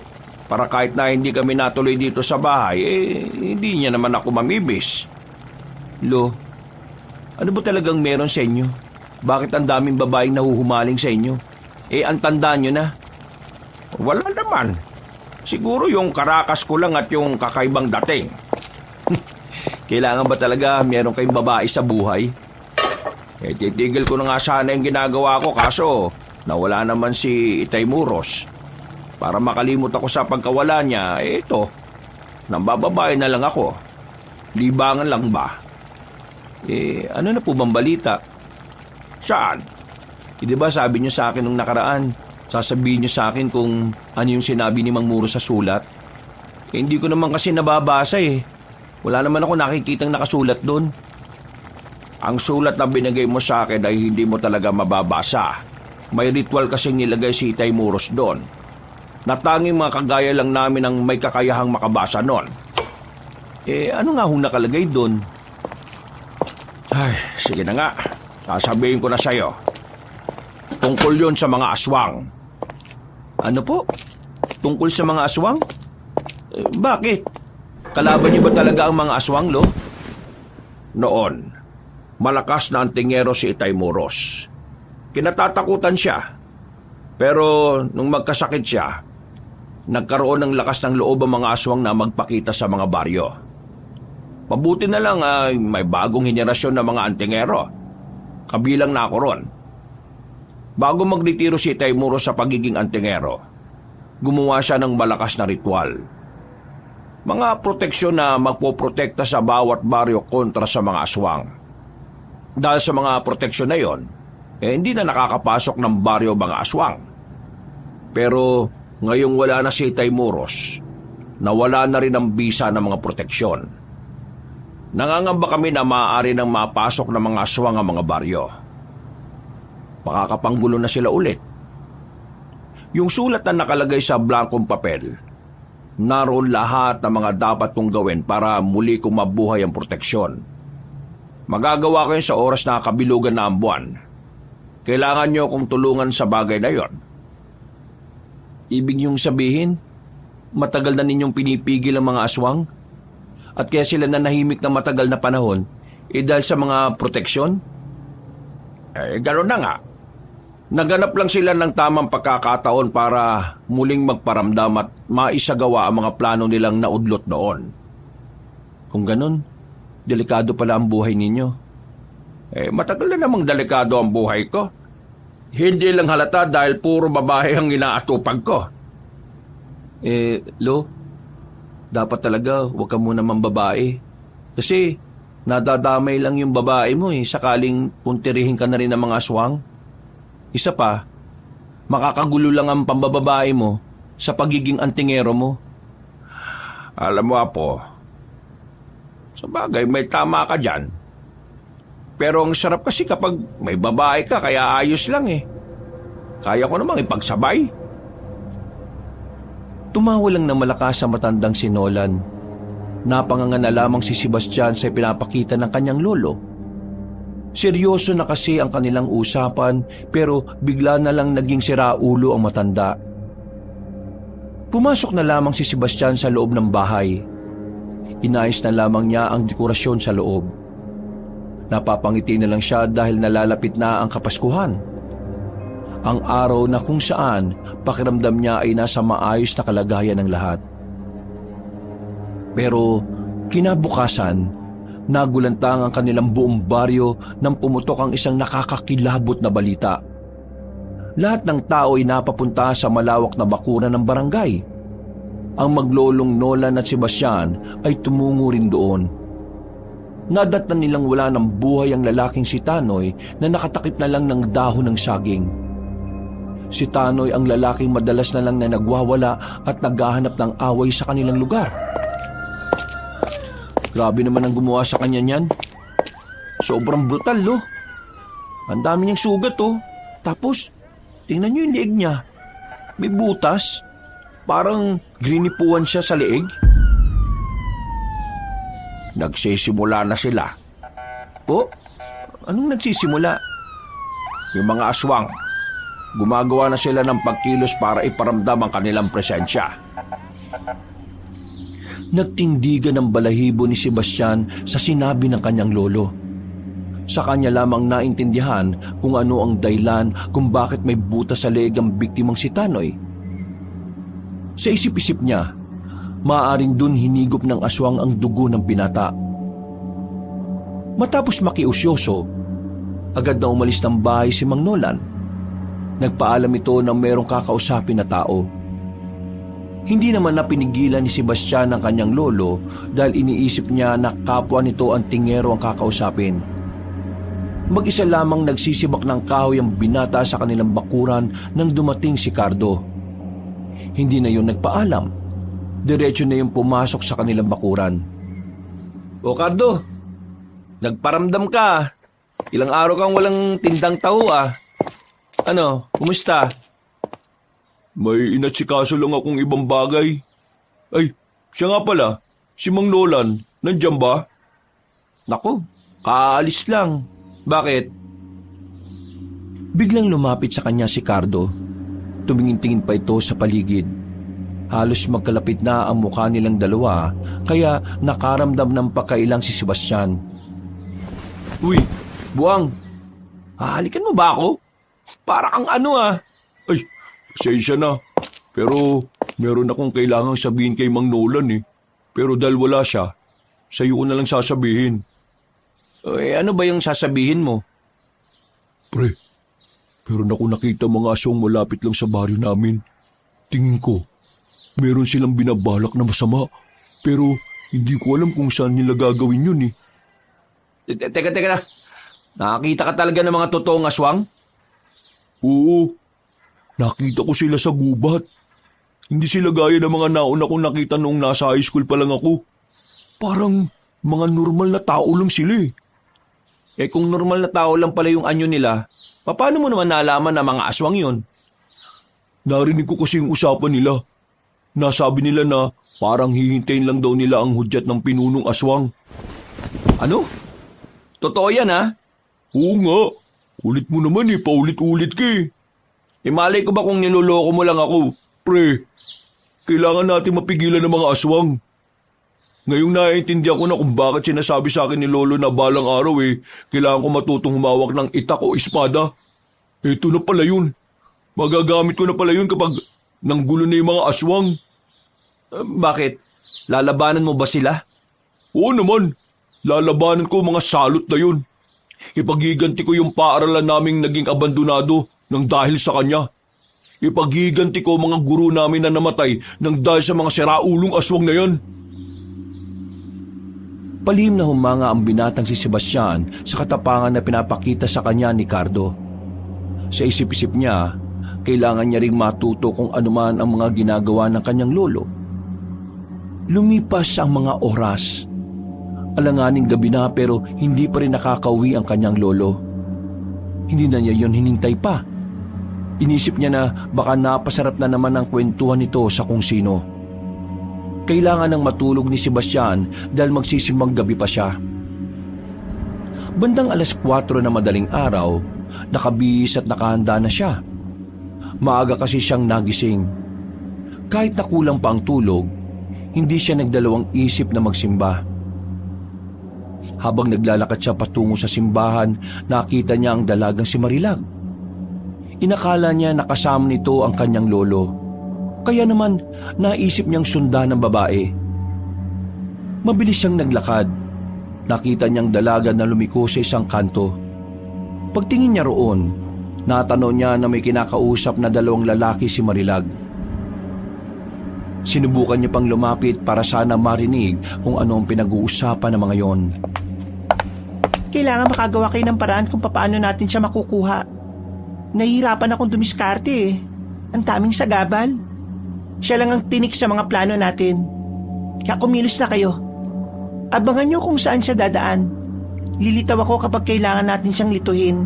Speaker 3: Para kahit na hindi kami natuloy dito sa bahay, hindi niya naman ako mamibis.
Speaker 2: Lo, ano ba talagang meron sa inyo? Bakit ang daming babaeng nahuhumaling sa inyo? Ang tanda nyo na.
Speaker 3: Wala naman. Siguro yung karakas ko lang at yung kakaibang dating.
Speaker 2: Kailangan ba talaga meron kayong babae sa buhay?
Speaker 3: Titigil ko na nga sana yung ginagawa ko kaso nawala naman si Itay Muros. Para makalimot ako sa pagkawala niya, ito, nambababae na lang ako. Libangan lang ba?
Speaker 2: Ano na po bang balita?
Speaker 3: Saan?
Speaker 2: Di ba sabi niyo sa akin nung nakaraan, sasabihin niyo sa akin kung ano yung sinabi ni Mang Muros sa sulat? Hindi ko naman kasi nababasa Wala naman ako nakikitang nakasulat doon.
Speaker 3: Ang sulat na binigay mo sa akin ay hindi mo talaga mababasa. May ritual kasing nilagay si Itay Muros doon. Natanging mga kagaya lang namin ang may kakayahang makabasa noon.
Speaker 2: Ano nga hong nakalagay doon?
Speaker 3: Ay, sige na nga. Sasabihin ko na sa'yo. Tungkol yun sa mga aswang.
Speaker 2: Ano po? Tungkol sa mga aswang? Bakit? Kalaban niyo ba talaga ang mga aswang, Lo?
Speaker 3: Noon, malakas na antingero si Itay Muros. Kinatatakutan siya. Pero nung magkasakit siya, nagkaroon ng lakas ng loob ang mga aswang na magpakita sa mga baryo. Mabuti na lang ay may bagong henerasyon ng mga antingero. Kabilang na ako ron. Bago magretiro si Itay Muros sa pagiging antingero, gumawa siya ng malakas na ritual. Mga proteksyon na magpoprotekta sa bawat baryo kontra sa mga aswang. Dahil sa mga proteksyon na yon, hindi na nakakapasok ng baryo mga aswang. Pero ngayong wala na si Itay Muros, nawala na rin ang bisa ng mga proteksyon. Nangangamba kami na maaari nang mapasok ng mga aswang ang mga baryo. Makakapanggulo na sila ulit. Yung sulat na nakalagay sa blankong papel, naroon lahat ng mga dapat kong gawin para muli kong mabuhay ang proteksyon. Magagawa ko yun sa oras na kabilugan na ang buwan. Kailangan niyo akong tulungan sa bagay na yon.
Speaker 2: Ibig niyong sabihin, matagal na ninyong pinipigil ang mga aswang? At kaya sila nanahimik na matagal na panahon, dahil sa mga proteksyon?
Speaker 3: Gano'n na nga. Naganap lang sila ng tamang pagkakataon para muling magparamdam at maisagawa ang mga plano nilang naudlot noon.
Speaker 2: Kung ganun, delikado pala ang buhay ninyo.
Speaker 3: Matagal na namang delikado ang buhay ko. Hindi lang halata dahil puro babae ang inaatupag ko.
Speaker 2: Lo, dapat talaga huwag ka muna mambabae. Kasi nadadamay lang yung babae mo sakaling puntirihin ka na rin ng mga aswang. Isa pa, makakagulo lang ang pambababae mo sa pagiging antingero mo.
Speaker 3: Alam mo, Apo, sa bagay may tama ka dyan. Pero ang sarap kasi kapag may babae ka kaya ayos lang Kaya ko namang ipagsabay.
Speaker 2: Tumawa lang ng malakas sa matandang si Nolan. Napanganga na lamang si Sebastian sa pinapakita ng kanyang lolo. Seryoso na kasi ang kanilang usapan pero bigla na lang naging siraulo ang matanda. Pumasok na lamang si Sebastian sa loob ng bahay. Inayos na lamang niya ang dekorasyon sa loob. Napapangiti na lang siya dahil nalalapit na ang Kapaskuhan. Ang araw na kung saan pakiramdam niya ay nasa maayos na kalagayan ng lahat. Pero kinabukasan, nagulantang ang kanilang buong baryo nang pumutok ang isang nakakakilabot na balita. Lahat ng tao ay napapunta sa malawak na bakuran ng barangay. Ang maglolong Nolan at Sebastian ay tumungo rin doon. Nadatnan nilang wala ng buhay ang lalaking si Tanoy na nakatakip na lang ng dahon ng saging. Si Tanoy ang lalaking madalas na lang na nagwawala at naghahanap ng away sa kanilang lugar. Grabe naman ang gumawa sa kanya niyan. Sobrang brutal, Lo. Ang dami niyang sugat, Tapos, tingnan niyo yung leeg niya. May butas. Parang grinipuan siya sa leeg.
Speaker 3: Nagsisimula na sila.
Speaker 2: Po? Anong nagsisimula?
Speaker 3: Yung mga aswang, gumagawa na sila ng pagkilos para iparamdam ang kanilang presensya.
Speaker 1: Nagtindigan ang balahibo ni Sebastian sa sinabi ng kanyang lolo. Sa kanya lamang naintindihan kung ano ang dahilan kung bakit may butas sa leeg ang biktimang si Tanoy. Sa isip-isip niya, maaaring dun hinigop ng aswang ang dugo ng binata. Matapos makiusyoso, agad na umalis ng bahay si Mang Nolan. Nagpaalam ito ng merong kakausapin na tao. Hindi naman na pinigilan ni Sebastian ang kanyang lolo dahil iniisip niya na kapwa nito ang tingero ang kakausapin. Mag-isa lamang nagsisibak ng kahoy ang binata sa kanilang bakuran nang dumating si Cardo. Hindi na yun nagpaalam. Diretso na yung pumasok sa kanilang bakuran.
Speaker 2: O Cardo, nagparamdam ka. Ilang araw kang walang tindang taho ah. Ano, kumusta?
Speaker 4: May inatsikaso lang akong ibang bagay. Ay, siya nga pala, si Mang Nolan, nandiyan ba?
Speaker 2: Naku, kaalis lang. Bakit?
Speaker 1: Biglang lumapit sa kanya si Cardo. Tumingin-tingin pa ito sa paligid. Halos magkalapit na ang mukha nilang dalawa, kaya nakaramdam ng pagkailang si Sebastian.
Speaker 2: Uy, Buwang, hahalikan mo ba ako? Para kang ano ah.
Speaker 4: Ay, pasensya na. Pero meron akong kailangang sabihin kay Mang Nolan eh. Pero dahil wala siya, sa'yo ko na lang sasabihin.
Speaker 2: Ano ba yung sasabihin mo?
Speaker 4: Pre, meron ako nakita mga aswang malapit lang sa baryo namin. Tingin ko, meron silang binabalak na masama. Pero hindi ko alam kung saan nila gagawin yun eh.
Speaker 2: Teka na. Nakakita ka talaga ng mga totoong aswang?
Speaker 4: Oo, nakita ko sila sa gubat. Hindi sila gaya ng mga nauna kong nakita noong nasa high school pa lang ako. Parang mga normal na tao lang sila eh.
Speaker 2: Kung normal na tao lang pala yung anyo nila, paano mo naman nalaman na mga aswang yun?
Speaker 4: Narinig ko kasi yung usapan nila. Nasabi nila na parang hihintayin lang daw nila ang hudyat ng pinunong aswang.
Speaker 2: Ano? Totoo yan ha?
Speaker 4: Oo nga, kulit mo naman eh, paulit-ulit ka eh.
Speaker 2: Malay ko ba kung niloloko mo lang ako?
Speaker 4: Pre, kailangan natin mapigilan ng mga aswang. Ngayong naiintindihan ko na kung bakit sinasabi sa akin ni Lolo na balang araw kailangan ko matutong humawak ng itak o espada. Eto na pala yun. Magagamit ko na pala yun kapag nanggulo na yung mga aswang.
Speaker 2: Bakit? Lalabanan mo ba sila?
Speaker 4: Oo naman, lalabanan ko mga salot na yun. Ipagiganti ko yung paaralan naming naging abandonado nang dahil sa kanya. Ipagiganti ko mga guro namin na namatay nang dahil sa mga siraulong aswang na yan.
Speaker 1: Palihim na humanga ang binatang si Sebastian sa katapangan na pinapakita sa kanya ni Cardo. Sa isip-isip niya, kailangan niya ring matuto kung anuman ang mga ginagawa ng kanyang lolo. Lumipas ang mga oras. Alanganing gabi na pero hindi pa rin nakakauwi ang kanyang lolo. Hindi na niya yon hinintay pa. Inisip niya na baka napasarap na naman ang kwentuhan nito sa kung sino. Kailangan ng matulog ni Sebastian dahil magsisimbang gabi pa siya. Bandang 4:00 na madaling araw, nakabihis at nakahanda na siya. Maaga kasi siyang nagising. Kahit nakulang pa ang tulog, hindi siya nagdalawang isip na magsimba. Habang naglalakad siya patungo sa simbahan, nakita niya ang dalagang si Marilag. Inakala niya nakasama nito ang kanyang lolo. Kaya naman naisip niyang sundan ng babae. Mabilis siyang naglakad. Nakita niyang dalaga na lumiko sa isang kanto. Pagtingin niya roon, natanaw niya na may kinakausap na 2 lalaki si Marilag. Sinubukan niya pang lumapit para sana marinig kung ano ang pinag-uusapan ng mga yon.
Speaker 5: Kailangan makagawa kayo ng paraan kung paano natin siya makukuha. Nahihirapan akong dumiskarte eh. Ang daming sagabal. Siya lang ang tinik sa mga plano natin. Kaya kumilos na kayo. Abangan niyo kung saan siya dadaan. Lilitaw ako kapag kailangan natin siyang lituhin.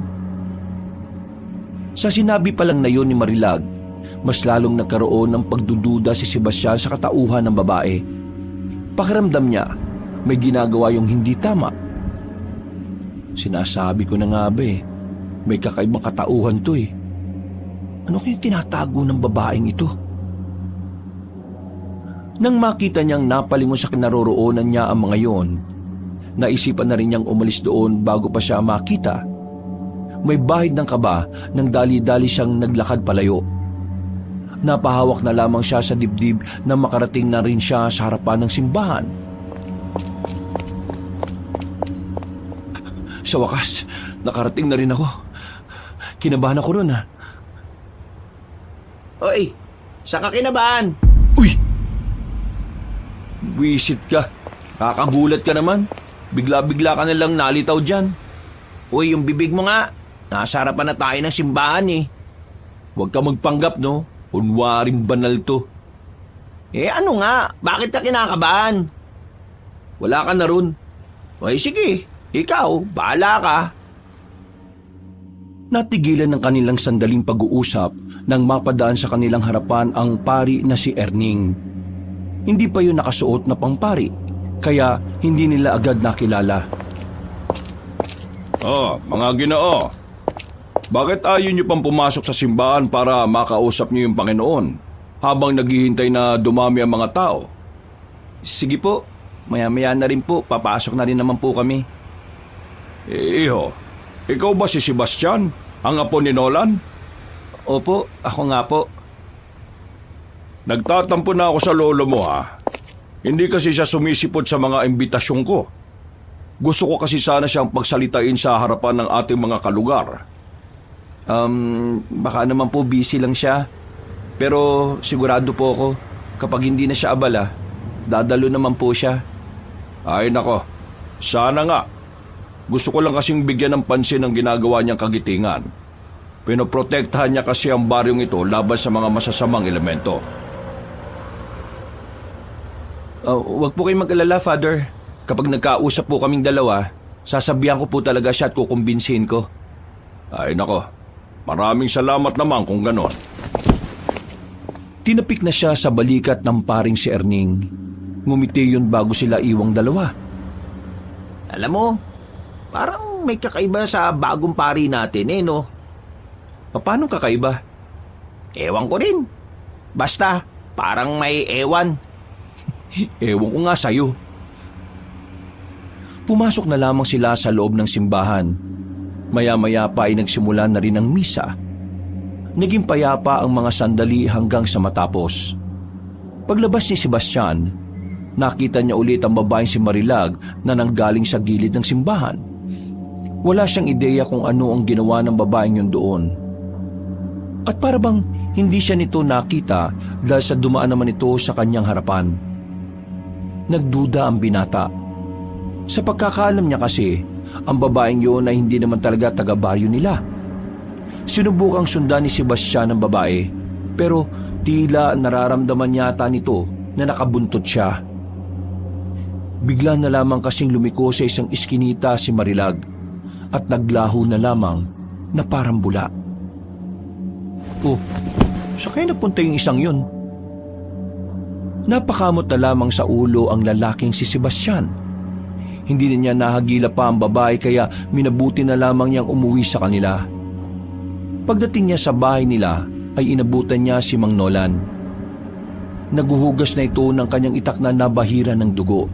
Speaker 1: Sa sinabi pa lang na yun ni Marilag, mas lalong nagkaroon ng pagdududa si Sebastian sa katauhan ng babae. Pakiramdam niya, may ginagawa yung hindi tama. Sinasabi ko na nga ba may kakaibang katauhan to eh. Ano kayang tinatago ng babaeng ito? Nang makita niyang napalingon sa kinaroroonan niya ang mga yon, naisipan na rin niyang umalis doon bago pa siya makita. May bahid ng kaba nang dali-dali siyang naglakad palayo. Napahawak na lamang siya sa dibdib na makarating na rin siya sa harapan ng simbahan. Sa wakas, nakarating na rin ako. Kinabahan ako ron, ha.
Speaker 2: Oy, saan ka kinabahan?
Speaker 1: Uy! Wisit ka. Kakagulat ka naman. Bigla-bigla ka nalang nalitaw dyan.
Speaker 2: Uy, yung bibig mo nga. Nasa harapan na tayo ng simbahan eh.
Speaker 1: Huwag ka magpanggap, no? Unwaring banal to.
Speaker 2: Eh ano nga? Bakit ka kinakabahan?
Speaker 1: Wala ka na ron.
Speaker 2: Oy, sige. Ikaw, bahala ka.
Speaker 1: Natigilan ng kanilang sandaling pag-uusap nang mapadaan sa kanilang harapan ang pari na si Erning. Hindi pa yun nakasuot na pangpari, kaya hindi nila agad nakilala.
Speaker 4: Mga Ginoo, bakit ayaw niyo pang pumasok sa simbahan para makausap niyo yung Panginoon habang naghihintay na dumami ang mga tao?
Speaker 1: Sige po, maya-maya na rin po, papasok na rin naman po kami.
Speaker 4: Iho, ikaw ba si Sebastian, ang apo ni Nolan?
Speaker 1: Opo, ako nga po.
Speaker 4: Nagtatampo na ako sa lolo mo, ha? Hindi kasi siya sumisipot sa mga imbitasyon ko. Gusto ko kasi sana siyang pagsalitain sa harapan ng ating mga kalugar.
Speaker 1: Baka naman po busy lang siya. Pero sigurado po ako, kapag hindi na siya abala, dadalo naman po siya.
Speaker 4: Ay nako, sana nga. Gusto ko lang kasing bigyan ng pansin ang ginagawa niyang kagitingan. Pinoprotektahan niya kasi ang baryong ito laban sa mga masasamang elemento.
Speaker 1: Huwag po kayong mag-alala, Father. Kapag nagkausap po kaming dalawa, sasabihan ko po talaga siya at kukumbinsihin ko.
Speaker 4: Ay nako, maraming salamat naman kung ganon.
Speaker 1: Tinapik na siya sa balikat ng paring si Erning. Ngumiti yun bago sila iwang dalawa.
Speaker 2: Alam mo, parang may kakaiba sa bagong pari natin eh, no?
Speaker 1: Paano kakaiba?
Speaker 2: Ewan ko rin. Basta, parang may ewan.
Speaker 1: Ewan ko nga sa'yo. Pumasok na lamang sila sa loob ng simbahan. Maya-maya pa ay nagsimula na rin ang misa. Naging payapa ang mga sandali hanggang sa matapos. Paglabas ni Sebastian, nakita niya ulit ang babaeng si Marilag na nanggaling sa gilid ng simbahan. Wala siyang ideya kung ano ang ginawa ng babaeng yun doon. At para bang hindi siya nito nakita dahil sa dumaan naman ito sa kanyang harapan. Nagduda ang binata. Sa pagkakaalam niya kasi, ang babaeng yun ay hindi naman talaga taga-baryo nila. Sinubukang sundan ni Sebastian ang babae, pero tila nararamdaman yata nito na nakabuntot siya. Bigla na lamang kasing lumiko sa isang iskinita si Marilag at naglaho na lamang na parang bula. Oh, saan kayo napunta yung isang yun? Napakamot na lamang sa ulo ang lalaking si Sebastian. Hindi na niya nahagila pa ang babae kaya minabuti na lamang niyang umuwi sa kanila. Pagdating niya sa bahay nila ay inabutan niya si Mang Nolan. Naguhugas na ito ng kanyang itak na nabahira ng dugo.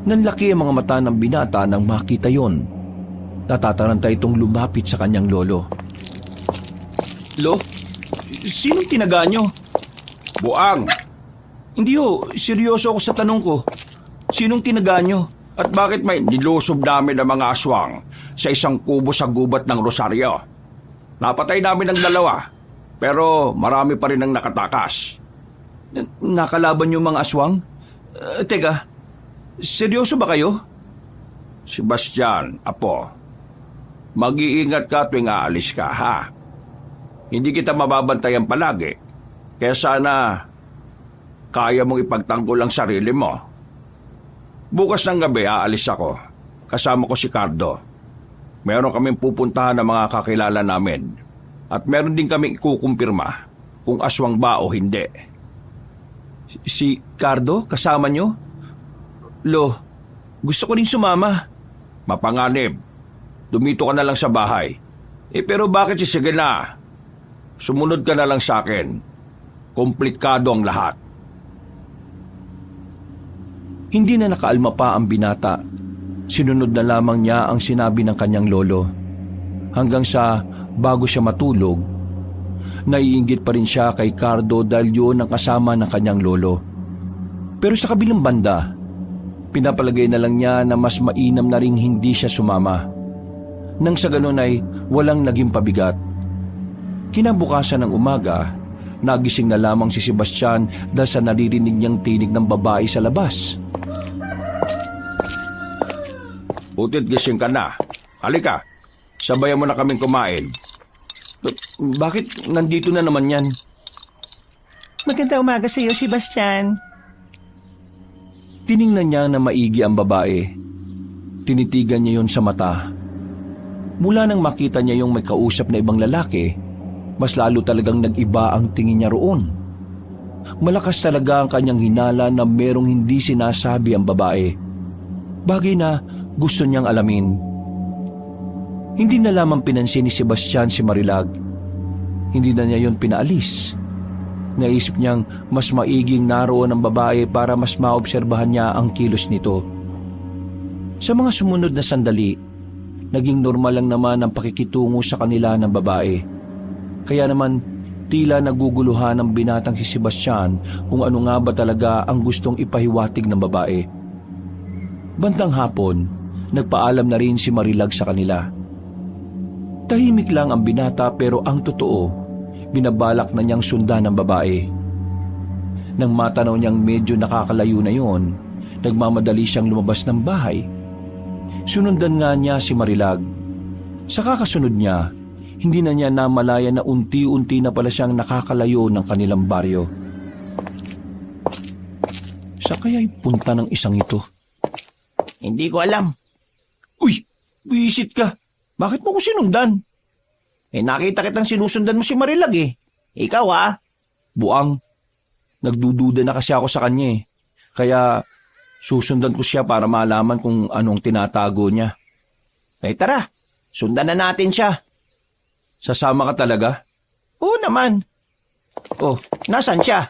Speaker 1: Nanlaki ang mga mata ng binata nang makita yon. Natataranta itong lumapit sa kanyang lolo. Lo, sinong tinaga niyo?
Speaker 3: Buang,
Speaker 1: Hindi ho, seryoso ako sa tanong ko. Sinong tinaga niyo?
Speaker 3: at bakit may nilusob namin ng mga aswang sa isang kubo sa gubat ng Rosario? Napatay namin ang 2, pero marami pa rin ang nakatakas.
Speaker 1: Nakalaban niyo mga aswang? Teka, seryoso ba kayo?
Speaker 3: Sebastian, apo, mag-iingat ka tuwing aalis ka, ha? Hindi kita mababantayan palagi, kaya sana kaya mong ipagtanggol ang sarili mo. Bukas ng gabi aalis ako, kasama ko si Cardo. Meron kaming pupuntahan ng mga kakilala namin, at meron din kaming ikukumpirma kung aswang ba o hindi.
Speaker 1: Si Cardo, kasama niyo? Lo, gusto ko rin sumama.
Speaker 3: Mapanganib, dumito ka na lang sa bahay. Pero bakit sige na? Sumunod ka na lang sa akin. Komplikado ang lahat.
Speaker 1: Hindi na nakaalma pa ang binata. Sinunod na lamang niya ang sinabi ng kanyang lolo. Hanggang sa bago siya matulog, naiinggit pa rin siya kay Cardo dahil yun ang kasama ng kanyang lolo. Pero sa kabilang banda, pinapalagay na lang niya na mas mainam na ring hindi siya sumama. Nang sa ganun ay walang naging pabigat. Kinabukasan ng umaga, nagising na lamang si Sebastian dahil sa naririnig niyang tinig ng babae sa labas.
Speaker 3: Butit gising ka na. Halika, sabayan mo na kaming kumain.
Speaker 1: Bakit nandito na naman yan?
Speaker 5: Maganda umaga sa iyo, Sebastian.
Speaker 1: Tiningnan niya na maigi ang babae. Tinitigan niya yon sa mata. Mula nang makita niya yung may kausap na ibang lalaki, mas lalo talagang nag-iba ang tingin niya roon. Malakas talaga ang kanyang hinala na merong hindi sinasabi ang babae. Bagay na gusto niyang alamin. Hindi na lamang pinansin ni Sebastian si Marilag. Hindi na niya yon pinaalis. Naisip niyang mas maiging naroon ang babae para mas maobserbahan niya ang kilos nito. Sa mga sumunod na sandali, naging normal lang naman ang pakikitungo sa kanila ng babae. Kaya naman tila naguguluhan ng binatang si Sebastian kung ano nga ba talaga ang gustong ipahiwatig ng babae. Bandang hapon, nagpaalam na rin si Marilag sa kanila. Tahimik lang ang binata pero ang totoo, binabalak na niyang sundan ng babae. Nang matanaw niyang medyo nakakalayo na yon, nagmamadali siyang lumabas ng bahay. Sunundan nga niya si Marilag. Sa kakasunod niya, hindi na niya namalaya na unti-unti na pala siyang nakakalayo ng kanilang baryo. Sa kaya'y punta ng isang ito?
Speaker 2: Hindi ko alam.
Speaker 1: Uy, wisit ka. Bakit mo ko sinundan?
Speaker 2: Nakita kitang sinusundan mo si Marilag eh. Ikaw ah.
Speaker 1: Buang. Nagdududa na kasi ako sa kanya eh. Kaya susundan ko siya para malaman kung anong tinatago niya.
Speaker 2: Tara, sundan na natin siya.
Speaker 1: Sasama ka talaga?
Speaker 2: Oo naman. Oh, nasan siya?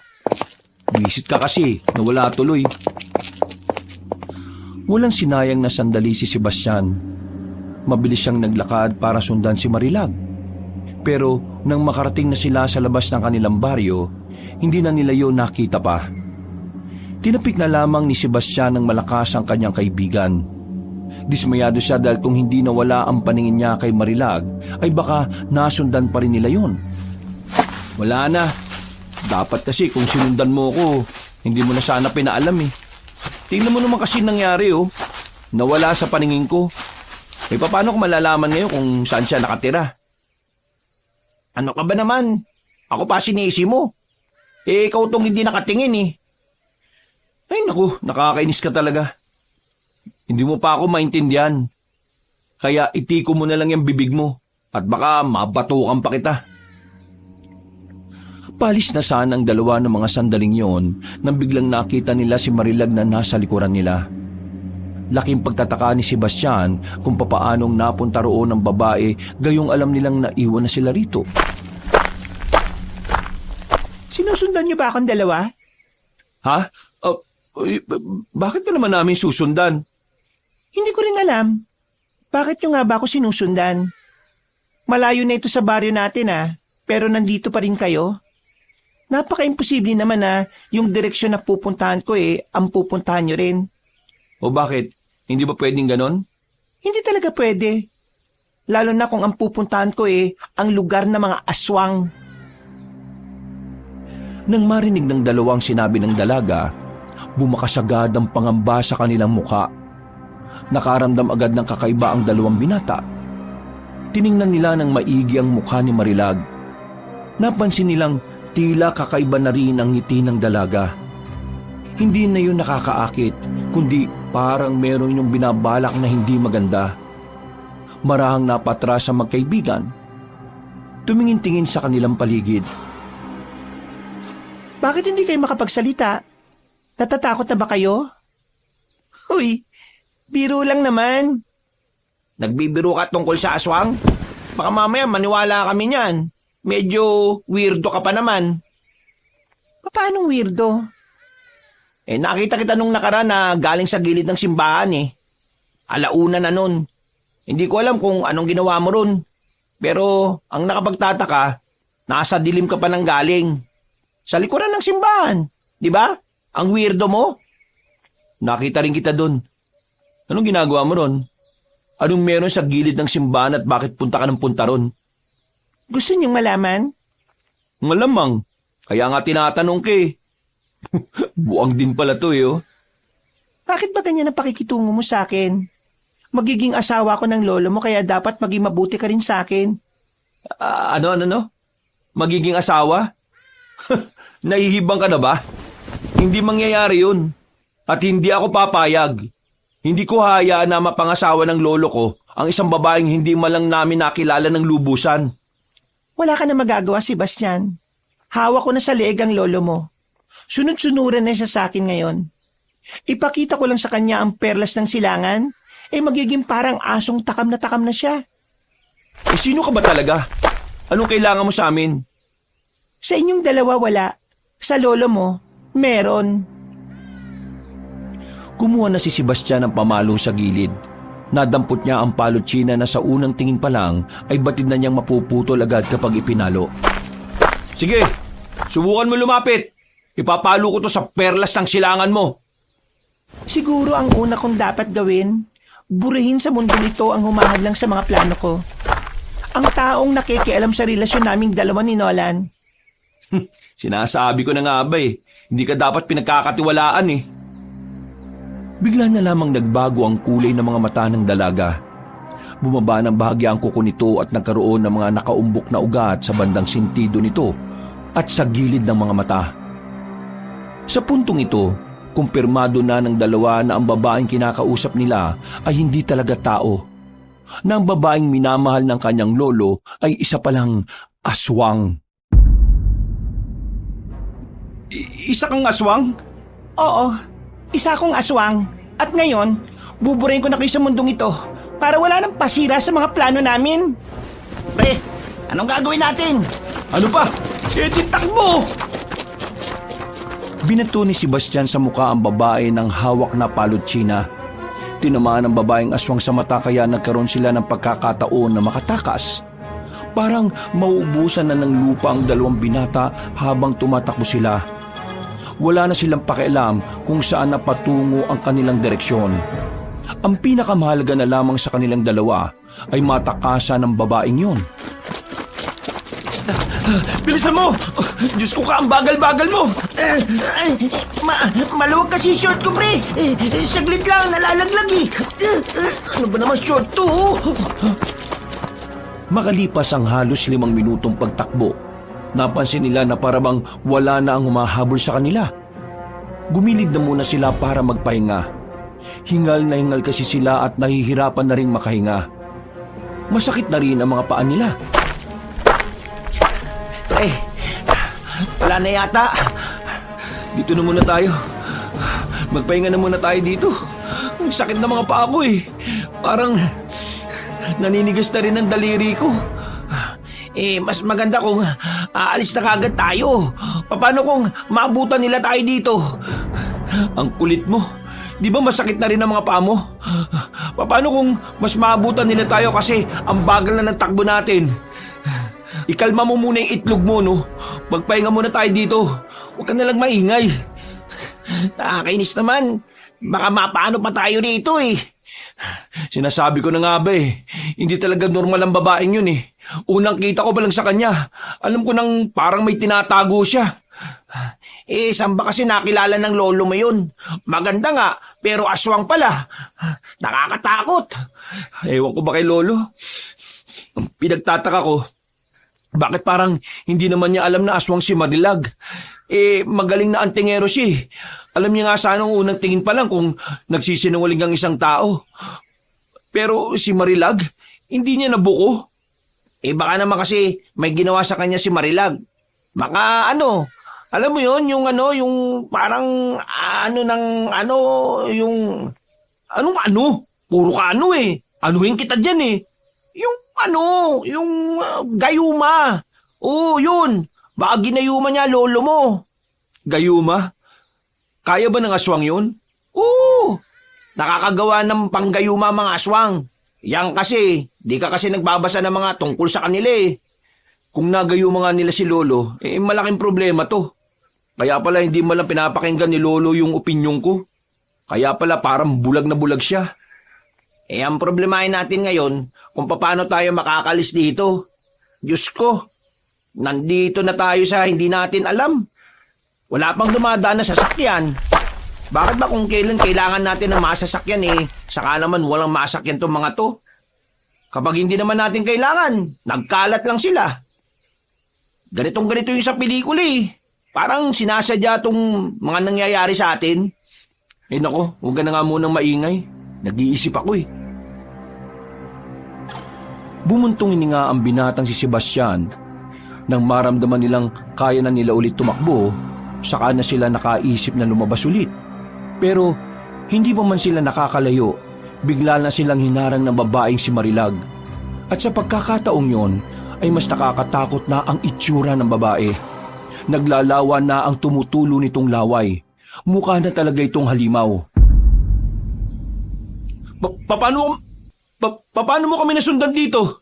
Speaker 1: Visit ka kasi, nawala tuloy. Walang sinayang na sandali si Sebastian. Mabilis siyang naglakad para sundan si Marilag. Pero nang makarating na sila sa labas ng kanilang baryo, hindi na nila yun nakita pa. Tinapik na lamang ni Sebastian ng malakas ang kanyang kaibigan. Dismayado siya dahil kung hindi nawala ang paningin niya kay Marilag, ay baka nasundan pa rin nila yun. Wala na. Dapat kasi kung sinundan mo ko, hindi mo na sana pinaalam eh. Tingnan mo naman kasi nangyari oh. Nawala sa paningin ko. Paano ko malalaman ngayon kung saan siya nakatira?
Speaker 2: Ano ka ba naman? Ako pa sinisi mo. Ikaw tong hindi nakatingin eh.
Speaker 1: Ay naku, nakakainis ka talaga. Hindi mo pa ako maintindihan. Kaya itiko mo na lang yung bibig mo at baka mabatukan pa kita. Palis na sana ang dalawa ng mga sandaling yon nang biglang nakita nila si Marilag na nasa likuran nila. Laking pagtataka ni Sebastian kung papaanong napunta roon ang babae gayong alam nilang naiwan na sila rito.
Speaker 5: Sinusundan niyo ba akong dalawa?
Speaker 1: Ha? Bakit ka naman namin susundan?
Speaker 5: Hindi ko rin alam. Bakit niyo nga ba ako sinusundan? Malayo na ito sa baryo natin pero nandito pa rin kayo. Napaka-imposible naman yung direksyon na pupuntahan ko ang pupuntahan niyo rin.
Speaker 1: O bakit? Hindi ba pwedeng ganon?
Speaker 5: Hindi talaga pwede. Lalo na kung ang pupuntahan ko ang lugar ng mga aswang.
Speaker 1: Nang marinig ng dalawang sinabi ng dalaga, bumakas agad ang pangamba sa kanilang muka. Nakaramdam agad ng kakaiba ang dalawang binata. Tiningnan nila ng maigi ang mukha ni Marilag. Napansin nilang tila kakaiba na rin ang ngiti ng dalaga. Hindi na yun nakakaakit, kundi parang meron yung binabalak na hindi maganda. Marahang napatras ang magkaibigan. Tumingin-tingin sa kanilang paligid.
Speaker 5: Bakit hindi kayo makapagsalita? Natatakot na ba kayo? Uy, biro lang naman.
Speaker 2: Nagbibiro ka tungkol sa aswang? Baka mamaya maniwala kami niyan. Medyo weirdo ka pa naman.
Speaker 5: Paanong weirdo?
Speaker 2: Nakita kita nung nakaraan na galing sa gilid ng simbahan eh. Alauna na nun. Hindi ko alam kung anong ginawa mo ron. Pero ang nakapagtataka, nasa dilim ka pa nang galing. Sa likuran ng simbahan. Di ba? Ang weirdo mo. Nakita rin kita dun. Anong ginagawa mo ron? Anong meron sa gilid ng simbahan at bakit punta ka ng punta ron?
Speaker 5: Gusto niyong malaman?
Speaker 2: Malamang. Kaya nga tinatanong ka eh. Buang din pala to eh oh.
Speaker 5: Bakit ba ganyan ang pakikitungo mo sa akin? Magiging asawa ko ng lolo mo kaya dapat maging mabuti ka rin sa akin.
Speaker 2: Ano? Magiging asawa? Nahihibang ka na ba? Hindi mangyayari yun. At hindi ako papayag. Hindi ko hayaan na mapangasawa ng lolo ko ang isang babaeng hindi malang namin nakilala ng lubusan.
Speaker 5: Wala ka na magagawa, Sebastian. Hawak ko na sa leeg ang lolo mo. Sunod-sunuran na siya sa akin ngayon. Ipakita ko lang sa kanya ang perlas ng silangan, magiging parang asong takam na siya.
Speaker 2: Sino ka ba talaga? Anong kailangan mo sa amin?
Speaker 5: Sa inyong dalawa wala. Sa lolo mo, meron.
Speaker 1: Kumuha na si Sebastian ng pamalo sa gilid. Nadampot niya ang palotsina na sa unang tingin pa lang ay batid na niyang mapuputol agad kapag ipinalo.
Speaker 2: Sige, subukan mo lumapit. Ipapalo ko to sa perlas ng silangan mo.
Speaker 5: Siguro ang una kong dapat gawin, burihin sa mundo nito ang humahadlang sa mga plano ko. Ang taong nakikialam sa relasyon naming dalawa ni Nolan.
Speaker 2: Sinasabi ko na nga ba eh, hindi ka dapat pinagkakatiwalaan eh.
Speaker 1: Bigla na lamang nagbago ang kulay ng mga mata ng dalaga. Bumaba ng bahagya ang kuko nito at nagkaroon ng mga nakaumbok na ugat sa bandang sentido nito at sa gilid ng mga mata. Sa puntong ito, kumpirmado na ng dalawa na ang babaeng kinakausap nila ay hindi talaga tao. Na ang babaeng minamahal ng kanyang lolo ay isa palang aswang.
Speaker 2: Isa kang aswang?
Speaker 5: Oo, isa akong aswang. At ngayon, buburahin ko na kayo sa mundong ito para wala nang pasira sa mga plano namin.
Speaker 2: Pre, anong gagawin natin? Ano pa? Takbo!
Speaker 1: Binato ni Sebastian sa mukha ang babae ng hawak na palotsina. Tinamaan ang babaeng aswang sa mata kaya nagkaroon sila ng pagkakataon na makatakas. Parang mauubusan na ng lupa ang dalawang binata habang tumatakbo sila. Wala na silang pakialam kung saan napatungo ang kanilang direksyon. Ang pinakamahalaga na lamang sa kanilang dalawa ay matakasan ng babaeng yun.
Speaker 2: Bilisan mo! Diyos ko ka, ang bagal-bagal mo!
Speaker 5: Maluwag kasi short ko, pre. Saglit lang, nalalaglag eh.
Speaker 2: Ano ba naman short to?
Speaker 1: Makalipas ang halos 5 minutong pagtakbo, napansin nila na parabang wala na ang humahabol sa kanila. Gumilid na muna sila para magpahinga. Hingal na hingal kasi sila at nahihirapan na rin makahinga. Masakit na rin ang mga paa nila.
Speaker 2: Wala na yata. Dito na muna tayo. Magpahinga na muna tayo dito. Ang sakit na mga paa ko eh. Parang naninigas na rin ang daliri ko. Mas maganda kung aalis na kagad tayo. Paano kung maabutan nila tayo dito? Ang kulit mo. Di ba masakit na rin ang mga paa mo? Paano kung mas maabutan nila tayo kasi ang bagal na ng takbo natin? Ikalma mo muna yung itlog mo, no? Magpahinga muna tayo dito. Huwag ka nalang maingay. Nakakainis naman. Baka mapaano pa tayo dito eh. Sinasabi ko na nga ba eh. Hindi talaga normal ang babaeng yun eh. Unang kita ko pa lang sa kanya. Alam ko nang parang may tinatago siya. Saan ba kasi nakilala ng lolo mo yun? Maganda nga, pero aswang pala. Nakakatakot. Ewan ko ba kay lolo? Pinagtataka ko. Bakit parang hindi naman niya alam na aswang si Marilag? Magaling na antingero siya eh. Alam niya nga sana nung unang tingin pa lang kung nagsisinungaling ang isang tao. Pero si Marilag, hindi niya nabuko. Baka naman kasi may ginawa sa kanya si Marilag. Baka alam mo yon yung yung parang yung puro ka eh. Anuhin kita dyan eh. Yung gayuma. Oo, yun. Baka ginayuma niya lolo mo. Gayuma? Kaya ba ng aswang yun? Oo! Nakakagawa ng panggayuma mga aswang. Yan kasi, di ka kasi nagbabasa ng mga tungkol sa kanila eh. Kung nagayuma nga nila si Lolo, malaking problema to. Kaya pala hindi mo lang pinapakinggan ni Lolo yung opinyon ko. Kaya pala parang bulag na bulag siya. Ang problemahin natin ngayon kung paano tayo makakalis dito. Diyos ko, nandito na tayo sa hindi natin alam. Wala pang dumadaan na sasakyan. Bakit ba kung kailan kailangan natin ng masasakyan saka naman walang masakyan tong mga to? Kapag hindi naman natin kailangan, nagkalat lang sila. Ganito yung sa pelikula eh. Parang sinasadya tong mga nangyayari sa atin. Nako, huwag ka na nga munang maingay. Nag-iisip ako eh.
Speaker 1: Bumuntong hininga ang binatang si Sebastian. Nang maramdaman nilang kaya na nila ulit tumakbo, saka na sila nakaisip na lumabas ulit. Pero hindi pa man sila nakakalayo, bigla na silang hinarang ng babaeng si Marilag. At sa pagkakataong yon ay mas nakakatakot na ang itsura ng babae. Naglalawa na ang tumutulo nitong laway. Mukha na talaga itong halimaw.
Speaker 2: Paano mo kami nasundan dito?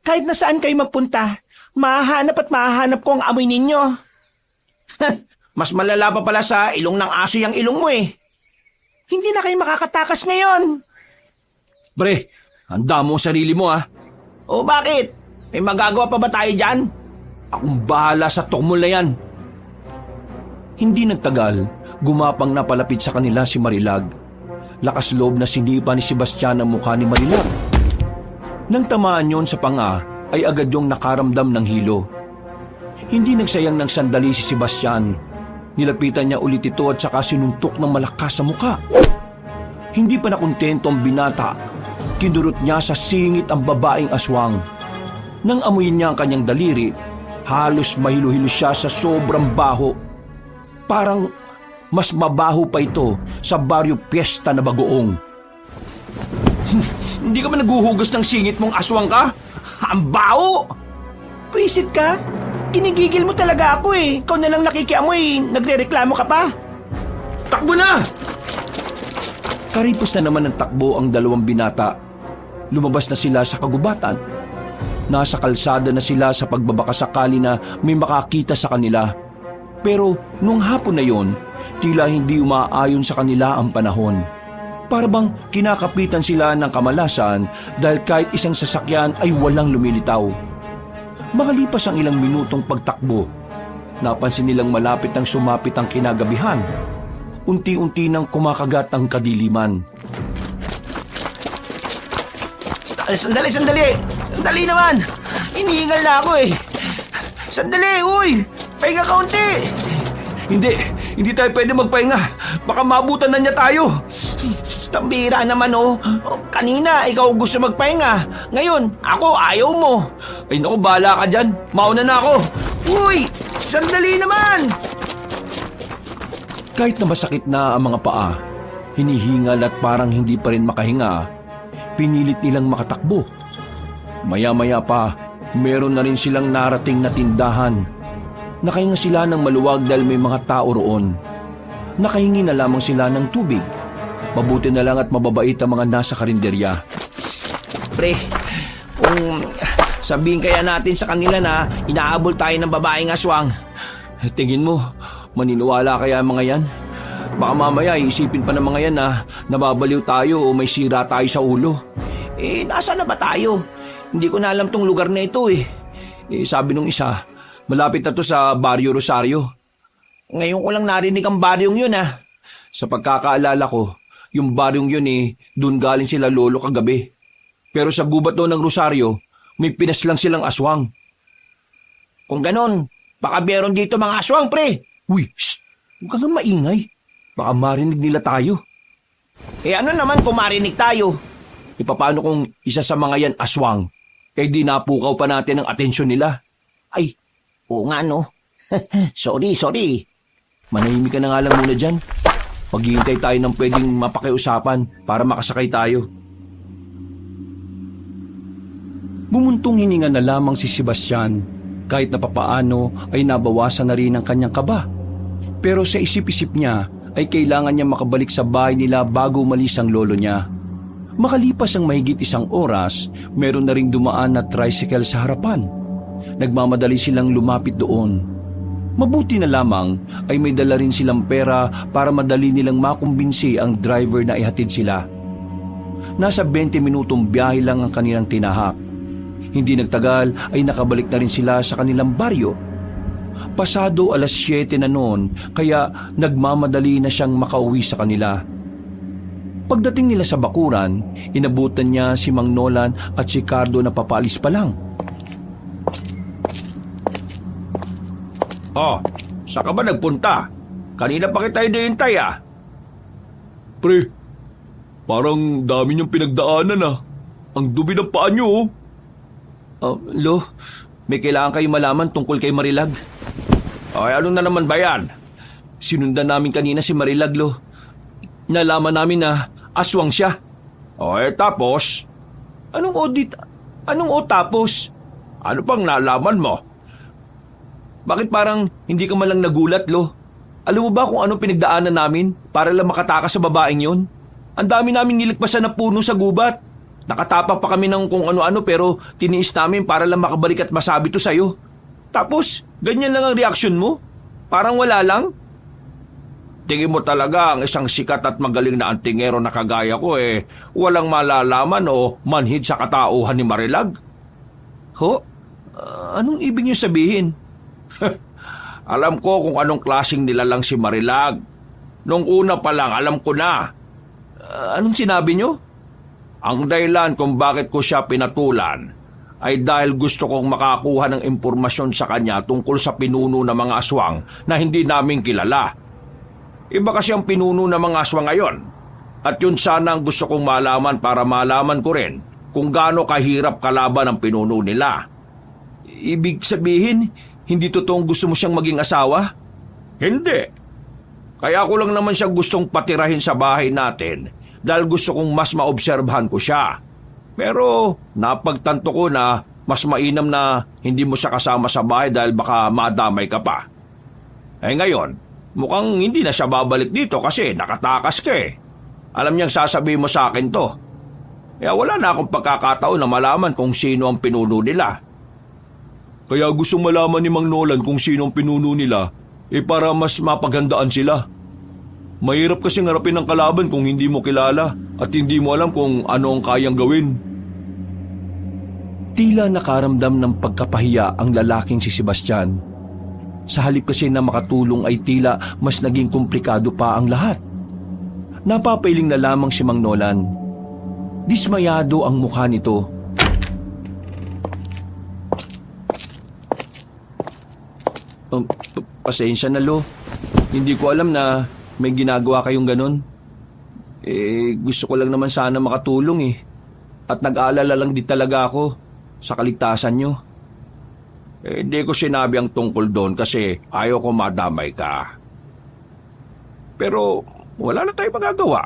Speaker 5: Kahit na saan kayo magpunta, mahahanap at mahahanap ko ang amoy ninyo.
Speaker 2: Mas malala pa pala sa ilong ng aso yung ilong mo eh.
Speaker 5: Hindi na kayo makakatakas ngayon.
Speaker 2: Pre, handa mo ang sarili mo ah. O bakit? May magagawa pa ba tayo dyan? Akong bahala sa tukmol na yan.
Speaker 1: Hindi nagtagal, gumapang na palapit sa kanila si Marilag. Lakas loob na sinipa ni Sebastian ang mukha ni Marilag. Nang tamaan yon sa panga, ay agad yung nakaramdam ng hilo. Hindi nagsayang ng sandali si Sebastian. Nilapitan niya ulit ito at saka sinuntok ng malakas sa muka. Hindi pa nakontento ang binata. Kinurot niya sa singit ang babaeng aswang. Nang amuyin niya ang kanyang daliri, halos mahilo-hilo siya sa sobrang baho. Parang mas mabaho pa ito sa baryo piyesta na Bagoong.
Speaker 2: Hindi ka ba naguhugas ng singit mong aswang ka? Ang baho!
Speaker 5: Pwisit ka? Ginigigil mo talaga ako eh. Ikaw na lang nakikiamoy, nagrereklamo ka pa.
Speaker 2: Takbo na!
Speaker 1: Karipos na naman ng takbo ang dalawang binata. Lumabas na sila sa kagubatan. Nasa kalsada na sila sa pagbabakasakali na may makakita sa kanila. Pero nung hapon na yon, tila hindi umaayon sa kanila ang panahon. Para bang kinakapitan sila ng kamalasan dahil kahit isang sasakyan ay walang lumilitaw. Makalipas ang ilang minutong pagtakbo, napansin nilang malapit ang sumapit ang kinagabihan. Unti-unti nang kumakagat ang kadiliman.
Speaker 2: Sandali! Sandali naman! Inihingal na ako eh! Sandali, uy! Pahinga kaunti! Hindi tayo pwede magpahinga. Baka mabutan na niya tayo. Tambira naman oh. Kanina, ikaw gusto magpahinga. Ngayon, ako ayaw mo. Ay naku, bahala ka dyan. Mauna na ako. Uy! Sandali naman!
Speaker 1: Kahit na masakit na ang mga paa, hinihingal at parang hindi pa rin makahinga, pinilit nilang makatakbo. Maya-maya pa, meron na rin silang narating na tindahan. Nakahinga sila ng maluwag dahil may mga tao roon. Nakahingi na lamang sila ng tubig. Mabuti na lang at mababait ang mga nasa karinderya.
Speaker 2: Pre, kung sabihin kaya natin sa kanila na inaabol tayo ng babaeng aswang, tingin mo, maniniwala kaya ang mga yan? Baka mamaya iisipin pa ng mga yan na nababaliw tayo o may sira tayo sa ulo. Nasa na ba tayo? Hindi ko na alam tong lugar na ito eh. Sabi nung isa, malapit na to sa Barrio Rosario. Ngayon ko lang narinig ang baryong yun ah. Sa pagkakaalala ko, yung baryong yun doon galing sila lolo kagabi. Pero sa gubat doon ng Rosario, may pinaslang silang aswang. Kung ganon, baka meron dito mga aswang, pre.
Speaker 1: Uy, shh! Huwag kang maingay. Baka marinig nila tayo.
Speaker 2: Ano naman kung marinig tayo?
Speaker 1: Paano kung isa sa mga yan aswang? Kaya di napukaw pa natin ang atensyon nila.
Speaker 2: Ay, oo nga no. Sorry.
Speaker 1: Manahimik ka na nga lang muna dyan. Paghihintay tayo ng pwedeng mapakiusapan para makasakay tayo. Bumuntong hininga na lamang si Sebastian. Kahit na papaano ay nabawasan na rin ang kanyang kaba. Pero sa isip-isip niya ay kailangan niya makabalik sa bahay nila bago umalis ang lolo niya. Makalipas ang mahigit 1 oras, meron na ring dumaan na tricycle sa harapan. Nagmamadali silang lumapit doon. Mabuti na lamang ay may dala rin silang pera para madali nilang makumbinsi ang driver na ihatid sila. Nasa 20 minutong biyahe lang ang kanilang tinahak. Hindi nagtagal ay nakabalik na rin sila sa kanilang baryo. Pasado 7:00 na noon kaya nagmamadali na siyang makauwi sa kanila. Pagdating nila sa bakuran, inabutan niya si Mang Nolan at si Cardo na papaalis pa lang.
Speaker 3: Oh, saan ka ba nagpunta? Kanina pa kita hinihintay ah.
Speaker 4: Pre, parang dami niyong pinagdaanan ah. Ang dumi ng paa niyo oh.
Speaker 1: Lo, may kailangan kayo malaman tungkol kay Marilag.
Speaker 3: Ay, ano na naman ba yan?
Speaker 1: Sinundan namin kanina si Marilag, Lo. Nalaman namin na aswang siya.
Speaker 3: Tapos?
Speaker 1: Anong audit? Anong tapos?
Speaker 3: Ano pang nalaman mo?
Speaker 1: Bakit parang hindi ka man lang nagulat, Lo? Alam mo ba kung anong pinagdaanan namin para lang makatakas sa babaeng yon? Ang dami namin niligpasan na puno sa gubat. Nakatapak pa kami ng kung ano-ano pero tiniis namin para lang makabalik at masabi to sa'yo. Tapos, ganyan lang ang reaksyon mo? Parang wala lang?
Speaker 3: Tingin mo talaga ang isang sikat at magaling na antingero na kagaya ko walang malalaman o manhid sa katauhan ni Marilag?
Speaker 1: Ho? Anong ibig niyo sabihin?
Speaker 3: Alam ko kung anong klaseng nilalang si Marilag. Nung una pa lang, alam ko na.
Speaker 1: Anong sinabi niyo?
Speaker 3: Ang dahilan kung bakit ko siya pinatulan ay dahil gusto kong makakuha ng impormasyon sa kanya tungkol sa pinuno ng mga aswang na hindi namin kilala. Iba kasi ang pinuno ng mga aswang ngayon. At yun sana ang gusto kong malaman para malaman ko rin kung gaano kahirap kalaban ang pinuno nila.
Speaker 1: Ibig sabihin, hindi totoong gusto mo siyang maging asawa?
Speaker 3: Hindi. Kaya ko lang naman siya gustong patirahin sa bahay natin dahil gusto kong mas maobserbahan ko siya. Pero napagtanto ko na mas mainam na hindi mo siya kasama sa bahay dahil baka madamay ka pa. Ngayon, mukhang hindi na siya babalik dito kasi nakatakas ka Alam niyang sasabihin mo sa akin to. Kaya wala na akong pagkakataon na malaman kung sino ang pinuno nila.
Speaker 4: Kaya gustong malaman ni Mang Nolan kung sino ang pinuno nila para mas mapaghandaan sila. Mahirap kasi harapin ng kalaban kung hindi mo kilala at hindi mo alam kung ano ang kayang gawin.
Speaker 1: Tila nakaramdam ng pagkapahiya ang lalaking si Sebastian. Sa halip kasi na makatulong ay tila mas naging komplikado pa ang lahat. Napapailing na lamang si Mang Nolan. Dismayado ang mukha nito. Pasensya na, Lo. Hindi ko alam na may ginagawa kayong ganun. Gusto ko lang naman sana makatulong At nag-aalala lang din talaga ako sa kaligtasan nyo.
Speaker 3: Hindi ko sinabi ang tungkol doon kasi ayaw ko madamay ka. Pero wala na tayong magagawa.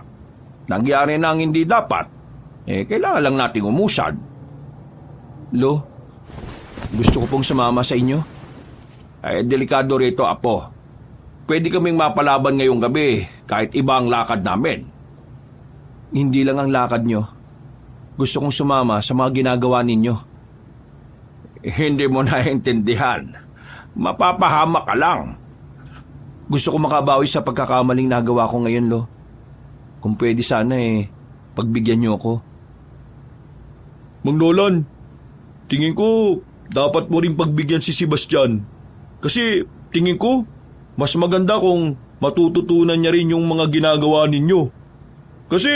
Speaker 3: Nangyari na ang hindi dapat. Kailangan lang nating umusad.
Speaker 1: Lo, gusto ko pong sumama sa inyo.
Speaker 3: Delikado rito, Apo. Pwede kaming mapalaban ngayong gabi kahit iba ang lakad namin.
Speaker 1: Hindi lang ang lakad nyo. Gusto kong sumama sa mga ginagawa ninyo.
Speaker 3: Hindi mo naiintindihan. Mapapahamak ka lang.
Speaker 1: Gusto ko makabawi sa pagkakamaling nagawa ko ngayon, Lo. Kung pwede sana pagbigyan niyo ako.
Speaker 4: Mang Nolan, tingin ko dapat mo ring pagbigyan si Sebastian. Kasi tingin ko mas maganda kung matututunan niya rin yung mga ginagawa ninyo. Kasi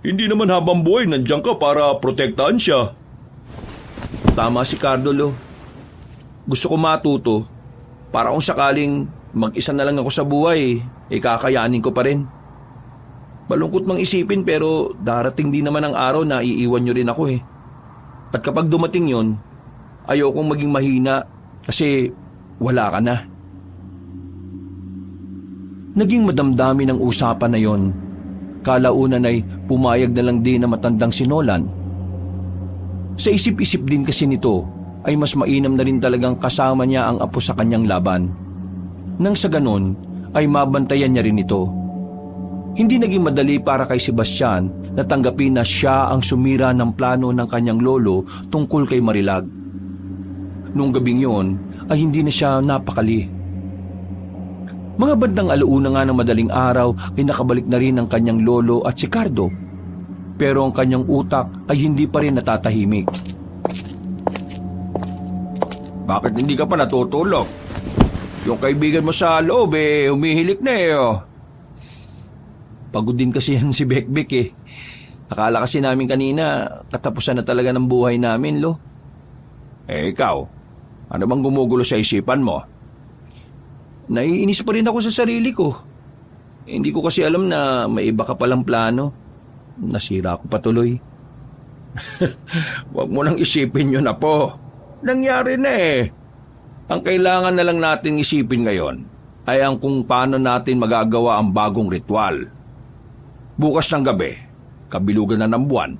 Speaker 4: hindi naman habang buhay nandiyan ka para protektahan siya.
Speaker 1: Tama si Cardo, Lo. Gusto ko matuto para kung sakaling mag-isa na lang ako sa buhay, kakayanin ko pa rin. Malungkot mang isipin pero darating din naman ang araw na iiwan nyo rin ako At kapag dumating yon, ayokong maging mahina kasi wala ka na. Naging madamdami ng usapan na yon. Kalaunan ay pumayag na lang din na matandang si Nolan. Sa isip-isip din kasi nito ay mas mainam na rin talagang kasama niya ang apo sa kanyang laban. Nang sa ganon ay mabantayan niya rin ito. Hindi naging madali para kay Sebastian na tanggapin na siya ang sumira ng plano ng kanyang lolo tungkol kay Marilag. Noong gabing yon ay hindi na siya napakali. Mga bandang alauna nga ng madaling araw ay nakabalik na rin ang kanyang lolo at si Cardo. Pero ang kanyang utak ay hindi pa rin natatahimik.
Speaker 3: Bakit hindi ka pa natutulog? Yung kaibigan mo sa loob humihilik na oh.
Speaker 1: Pagod din kasi yan si Bekbek eh. Akala kasi namin kanina katapusan na talaga ng buhay namin, lo.
Speaker 3: Ikaw, ano bang gumugulo sa isipan mo?
Speaker 1: Naiinis pa rin ako sa sarili ko. Hindi ko kasi alam na may iba ka palang plano. Nasira ako patuloy.
Speaker 3: Huwag mo nang isipin yun na po. Nangyari na Ang kailangan na lang natin isipin ngayon ay ang kung paano natin magagawa ang bagong ritual. Bukas ng gabi, kabilugan na ng buwan,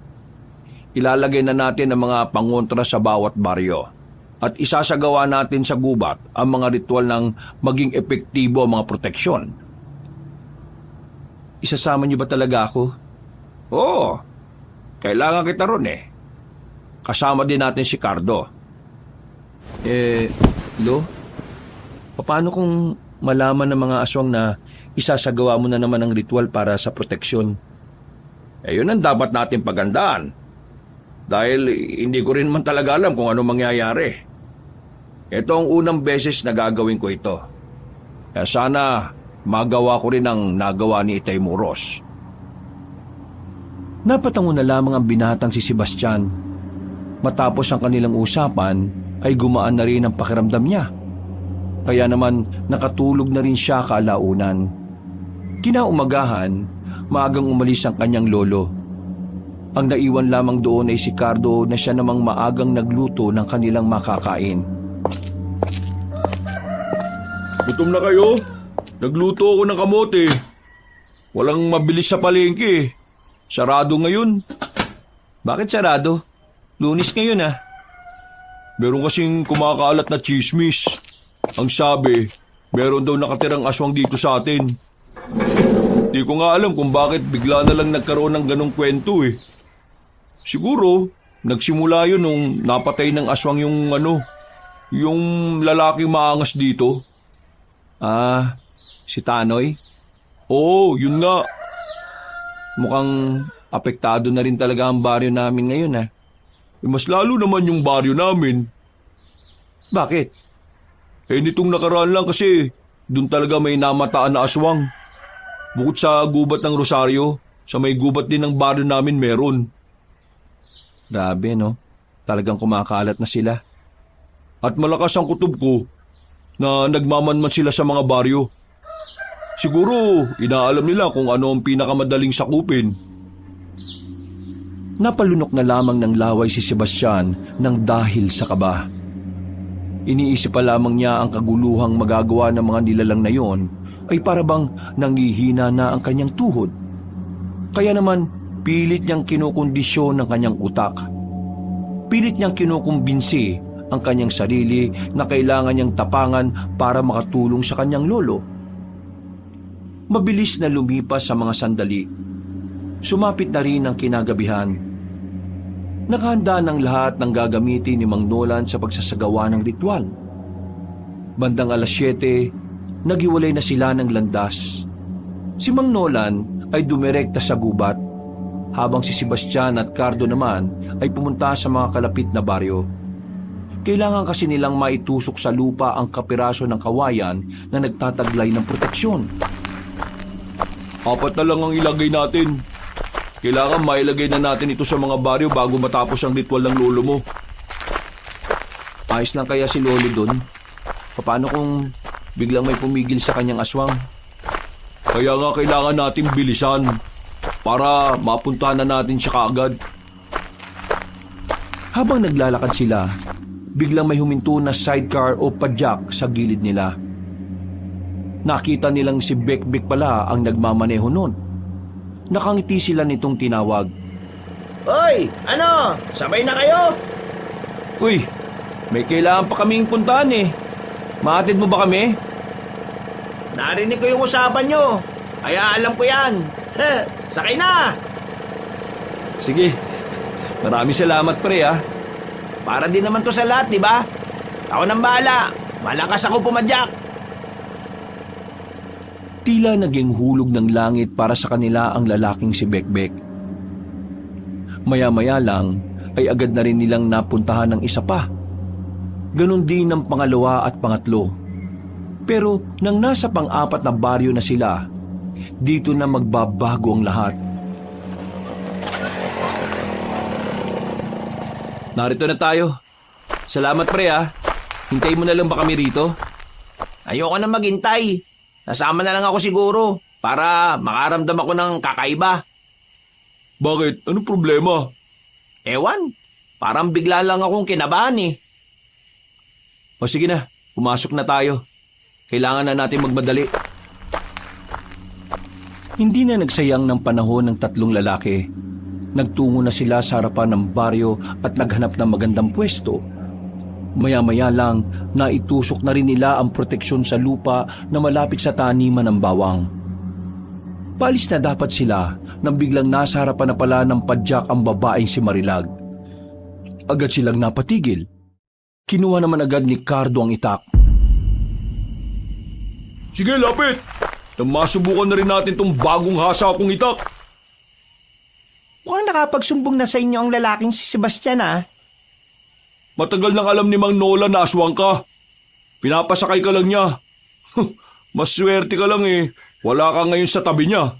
Speaker 3: ilalagay na natin ang mga pangontra sa bawat baryo at isasagawa natin sa gubat ang mga ritual ng maging epektibo ang mga proteksyon.
Speaker 1: Isasama niyo ba talaga ako?
Speaker 3: Oo, kailangan kita ron Kasama din natin si Cardo.
Speaker 1: Lo, paano kung malaman ng mga aswang na isasagawa mo na naman ang ritual para sa proteksyon?
Speaker 3: Yun ang dapat natin pagandaan. Dahil hindi ko rin man talaga alam kung ano mangyayari. Ito ang unang beses na gagawin ko ito. Kaya sana magawa ko rin ang nagawa ni Itay Muros.
Speaker 1: Napatango na lamang ang binatang si Sebastian. Matapos ang kanilang usapan, ay gumaan na rin ang pakiramdam niya. Kaya naman nakatulog na rin siya kalaunan. Kinaumagahan, maagang umalis ang kanyang lolo. Ang naiwan lamang doon ay si Cardo na siya namang maagang nagluto ng kanilang makakain.
Speaker 4: Gutom na kayo? Nagluto ako ng kamote. Walang mabilis sa palengke. Sarado ngayon.
Speaker 1: Bakit sarado? Lunis ngayon ah.
Speaker 4: Meron kasing kumakalat na chismis. Ang sabi, meron daw nakatirang aswang dito sa atin. Di ko nga alam kung bakit bigla na lang nagkaroon ng ganong kwento Siguro, nagsimula yun nung napatay ng aswang yung lalaking maangas dito.
Speaker 1: Si Tanoy?
Speaker 4: Oo, yun nga.
Speaker 1: Mukhang apektado na rin talaga ang baryo namin ngayon
Speaker 4: Mas lalo naman yung baryo namin.
Speaker 1: Bakit?
Speaker 4: Nitong nakaraan lang kasi doon talaga may namataan na aswang. Bukod sa gubat ng Rosario, sa may gubat din ng baryo namin meron.
Speaker 1: Grabe no, talagang kumakalat na sila.
Speaker 4: At malakas ang kutob ko na nagmamanman sila sa mga baryo. Siguro inaalam nila kung ano ang pinakamadaling sakupin.
Speaker 1: Napalunok na lamang ng laway si Sebastian nang dahil sa kaba. Iniisip pa lamang niya ang kaguluhang magagawa ng mga nilalang na yon ay parabang nangihina na ang kanyang tuhod. Kaya naman pilit niyang kinukondisyon ng kanyang utak. Pilit niyang kinukumbinsi ang kanyang sarili na kailangan niyang tapangan para makatulong sa kanyang lolo. Mabilis na lumipas sa mga sandali. Sumapit na rin ang kinagabihan. Nakahanda ng lahat ng gagamitin ni Mang Nolan sa pagsasagawa ng ritual. Bandang 7:00, naghiwalay na sila ng landas. Si Mang Nolan ay dumirekta sa gubat, habang si Sebastian at Cardo naman ay pumunta sa mga kalapit na baryo. Kailangan kasi nilang maitusok sa lupa ang kapiraso ng kawayan na nagtataglay ng proteksyon.
Speaker 4: 4 na lang ang ilagay natin. Kailangan mailagay na natin ito sa mga baryo bago matapos ang ritual ng lolo mo.
Speaker 1: Ayos lang kaya si lolo doon? Paano kung biglang may pumigil sa kanyang aswang?
Speaker 4: Kaya nga kailangan natin bilisan para mapuntahan na natin siya kaagad.
Speaker 1: Habang naglalakad sila, biglang may huminto na sidecar o padyak sa gilid nila. Nakita nilang si Bekbek pala ang nagmamaneho noon. Nakangiti sila nitong tinawag.
Speaker 2: Hoy, ano? Sabay na kayo?
Speaker 1: Uy, may kailangan pa kaming puntahan Mahatid mo ba kami?
Speaker 2: Narinig ko yung usapan nyo. Kaya alam ko yan. Sakay na!
Speaker 1: Sige, maraming salamat pre ah.
Speaker 2: Para din naman to sa lahat, di ba? Ako nang bahala. Malakas ako pumadyak.
Speaker 1: Tila naging hulog ng langit para sa kanila ang lalaking si Bekbek. Maya-maya lang ay agad na rin nilang napuntahan ng isa pa. Ganon din ang pangalawa at pangatlo. Pero nang nasa pang-apat na baryo na sila, dito na magbabago ang lahat. Narito na tayo. Salamat pre ah. Hintayin mo na lang ba kami rito?
Speaker 2: Ayoko na maghintay. Nasama na lang ako siguro para makaramdam ako ng kakaiba.
Speaker 4: Bakit? Anong problema?
Speaker 2: Ewan, parang bigla lang akong kinabahan eh.
Speaker 1: O sige na, pumasok na tayo. Kailangan na natin magmadali. Hindi na nagsayang ng panahon ng tatlong lalaki. Nagtungo na sila sa harapan ng baryo at naghanap ng magandang pwesto. Maya-maya lang, naitusok na rin nila ang proteksyon sa lupa na malapit sa taniman ng bawang. Palis na dapat sila nang biglang nasa harapan na pala ng padyak ang babaeng si Marilag. Agad silang napatigil. Kinuha naman agad ni Cardo ang itak.
Speaker 4: Sige, lapit! Nang masubukan na rin natin tong bagong hasa kong itak.
Speaker 5: Mukhang nakapagsumbong na sa inyo ang lalaking si Sebastian ah.
Speaker 4: Matagal nang alam ni Mang Nola na aswang ka. Pinapasakay ka lang niya. Mas swerte ka lang eh. Wala ka ngayon sa tabi niya.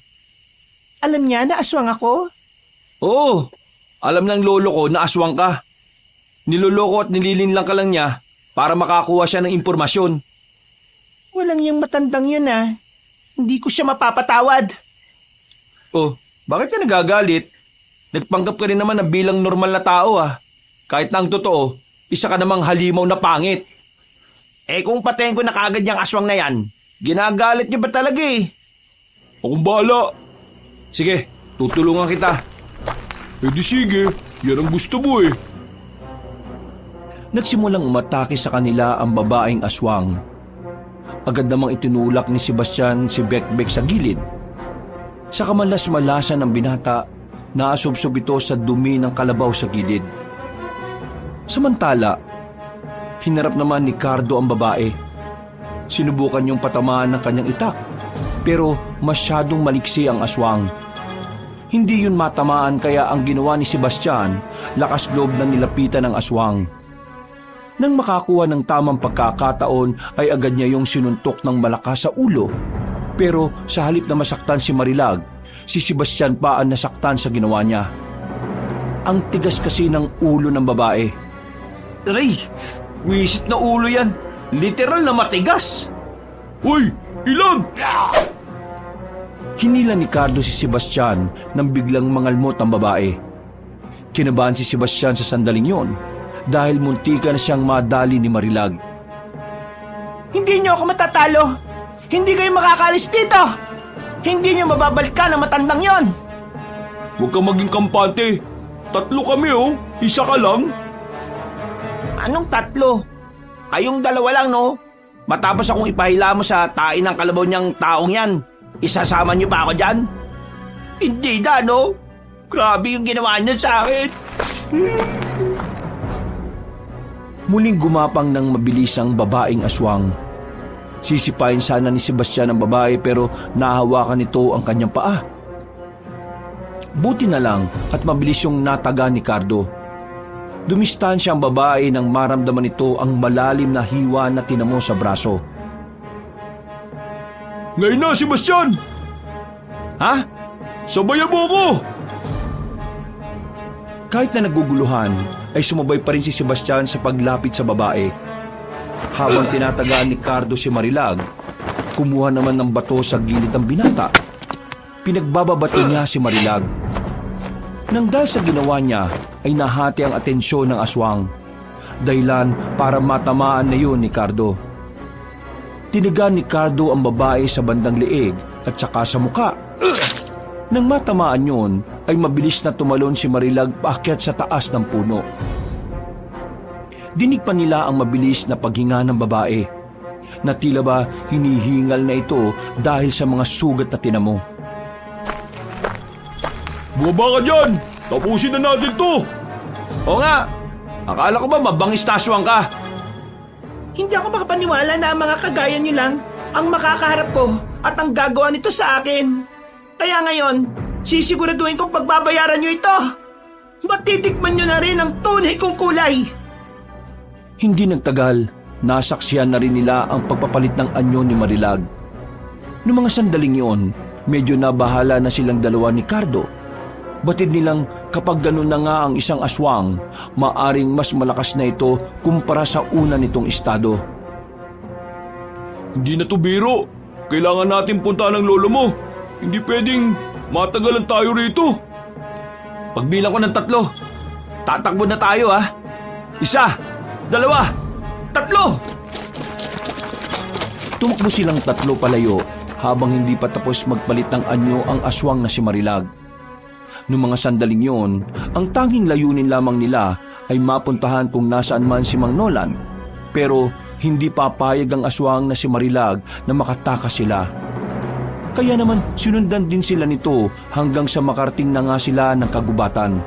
Speaker 5: Alam niya na aswang ako?
Speaker 1: Oo, alam ng lolo ko na aswang ka. Niloloko at nililin lang ka lang niya para makakuha siya ng impormasyon.
Speaker 5: Walang yung matandang yun ah. Hindi ko siya mapapatawad.
Speaker 1: Oh, bakit ka nagagalit? Nagpanggap ka rin naman na bilang normal na tao ah. Kahit na ang totoo, isa ka namang halimaw na pangit.
Speaker 2: Eh kung patayin ko na kagad yung aswang na yan, ginagalit niyo ba talaga eh?
Speaker 4: Akong bahala.
Speaker 1: Sige, tutulungan kita.
Speaker 4: Eh di sige, yan ang gusto mo eh.
Speaker 1: Nagsimulang umatake sa kanila ang babaeng aswang. Agad namang itinulak ni Sebastian si Bekbek sa gilid. Sa kamalas-malasan ng binata, naasubsob ito sa dumi ng kalabaw sa gilid. Samantala, hinarap naman ni Cardo ang babae. Sinubukan niyong patamaan ng kanyang itak, pero masyadong maliksi ang aswang. Hindi yun matamaan kaya ang ginawa ni Sebastian, lakas loob na nilapitan ng aswang. Nang makakuha ng tamang pagkakataon ay agad niya yung sinuntok ng malakas sa ulo. Pero sa halip na masaktan si Marilag, si Sebastian pa ang nasaktan sa ginawa niya. Ang tigas kasi ng ulo ng babae.
Speaker 2: Aray, wisit na ulo yan. Literal na matigas.
Speaker 4: Hoy, ilag!
Speaker 1: Hinila ni Cardo si Sebastian nang biglang mangalmot ang babae. Kinabahan si Sebastian sa sandaling yon dahil muntika na siyang madali ni Marilag.
Speaker 5: Hindi niyo ako matatalo. Hindi kayo makakalis dito. Hindi niyo mababalikan ang matandang yon.
Speaker 4: Huwag kang maging kampante. 3 kami oh, isa ka lang.
Speaker 2: Anong 3? Kayong 2 lang no? Matapos akong ipahila mo sa tain ng kalabaw niyang taong yan, isasama niyo pa ako dyan? Hindi na no? Grabe yung ginawa niya sa akin.
Speaker 1: Muling gumapang ng mabilis ang babaeng aswang. Sisipain sana ni Sebastian ang babae pero nahawakan nito ang kanyang paa. Buti na lang at mabilis yung nataga ni Cardo. Dumistansya ang babae nang maramdaman nito ang malalim na hiwa na tinamo sa braso.
Speaker 4: Ngayon na, Sebastian!
Speaker 1: Ha?
Speaker 4: Sabayan mo ako!
Speaker 1: Kahit na naguguluhan, ay sumabay pa rin si Sebastian sa paglapit sa babae. Habang tinatagaan ni Cardo si Marilag, kumuha naman ng bato sa gilid ng binata. Pinagbababato niya si Marilag. Nang dahil sa ginawa niya, ay nahati ang atensyon ng aswang. Dahilan para matamaan na yun ni Cardo. Tinigan ni Cardo ang babae sa bandang leeg at saka sa muka. Nang matamaan yun, ay mabilis na tumalon si Marilag paakyat sa taas ng puno. Dinig pa nila ang mabilis na paghinga ng babae. na tila ba hinihingal na ito dahil sa mga sugat na tinamo.
Speaker 4: Bumaba ka dyan! Tapusin na natin to!
Speaker 2: O nga, akala ko ba mabangis na aswang ka?
Speaker 5: Hindi ako makapaniwala na ang mga kagaya niyo lang ang makakaharap ko at ang gagawa nito sa akin. Kaya ngayon, sisiguraduhin kong pagbabayaran niyo ito. Matitikman niyo na rin ang tunay kong kulay.
Speaker 1: Hindi nagtagal, nasaksiyan na rin nila ang pagpapalit ng anyo ni Marilag. Noong mga sandaling iyon, medyo nabahala na silang dalawa ni Cardo. Batid nilang kapag ganun na nga ang isang aswang, maaring mas malakas na ito kumpara sa una nitong estado.
Speaker 4: Hindi na to biro. Kailangan natin puntahan ng lolo mo. Hindi pwedeng matagalan tayo rito.
Speaker 2: Pagbilang ko ng 3, tatakbo na tayo ha. 1, 2, 3!
Speaker 1: Tumakbo silang 3 palayo habang hindi pa tapos magpalit ng anyo ang aswang na si Marilag. Noong mga sandaling yon, ang tanging layunin lamang nila ay mapuntahan kung nasaan man si Mang Nolan. Pero hindi papayag ang aswang na si Marilag na makatakas sila. Kaya naman sinundan din sila nito hanggang sa makarating na nga sila ng kagubatan.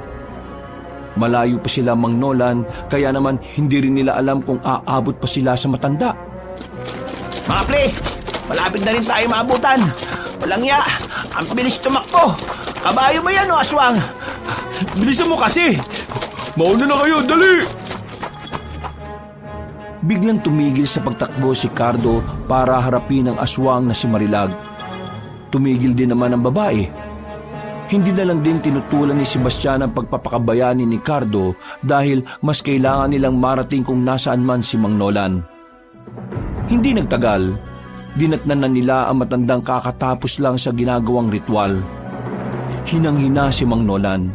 Speaker 1: Malayo pa sila Mang Nolan, kaya naman hindi rin nila alam kung aabot pa sila sa matanda.
Speaker 2: Mga pre, malapit na rin tayo maabutan. Walang ya, ang bilis tumakbo. Kabayo ba yan o aswang?
Speaker 4: Bilisan mo kasi! Mauna na kayo, dali!
Speaker 1: Biglang tumigil sa pagtakbo si Cardo para harapin ang aswang na si Marilag. Tumigil din naman ang babae. Hindi na lang din tinutulan ni Sebastian ang pagpapakabayani ni Cardo dahil mas kailangan nilang marating kung nasaan man si Mang Nolan. Hindi nagtagal, dinatnan na nila ang matandang kakatapos lang sa ginagawang ritual. Hinang-hina si Mang Nolan.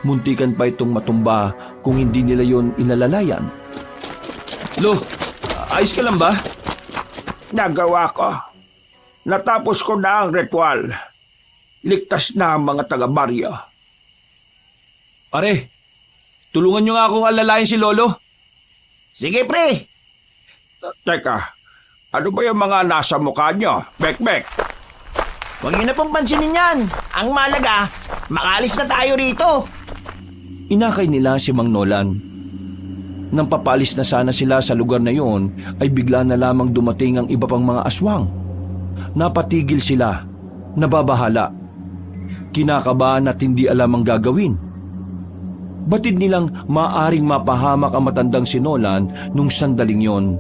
Speaker 1: Muntikan pa itong matumba kung hindi nila yon inalalayan.
Speaker 2: Lo, ayos ka lang ba?
Speaker 3: Nagawa ko. Natapos ko na ang ritual. Ligtas na ang mga taga-baryo.
Speaker 2: Pare, tulungan nyo nga akong alalayan si Lolo. Sige pre!
Speaker 3: Teka, ano ba yung mga nasa mukha nyo? Bek-bek!
Speaker 2: Huwag nyo na pong pansinin yan. Ang malaga, makalis na tayo rito.
Speaker 1: Inakay nila si Mang Nolan. Nang papalis na sana sila sa lugar na yon, ay bigla na lamang dumating ang iba pang mga aswang. Napatigil sila, nababahala. Kinakabahan at hindi alam ang gagawin. Batid nilang maaring mapahamak ang matandang si Nolan nung sandaling yon.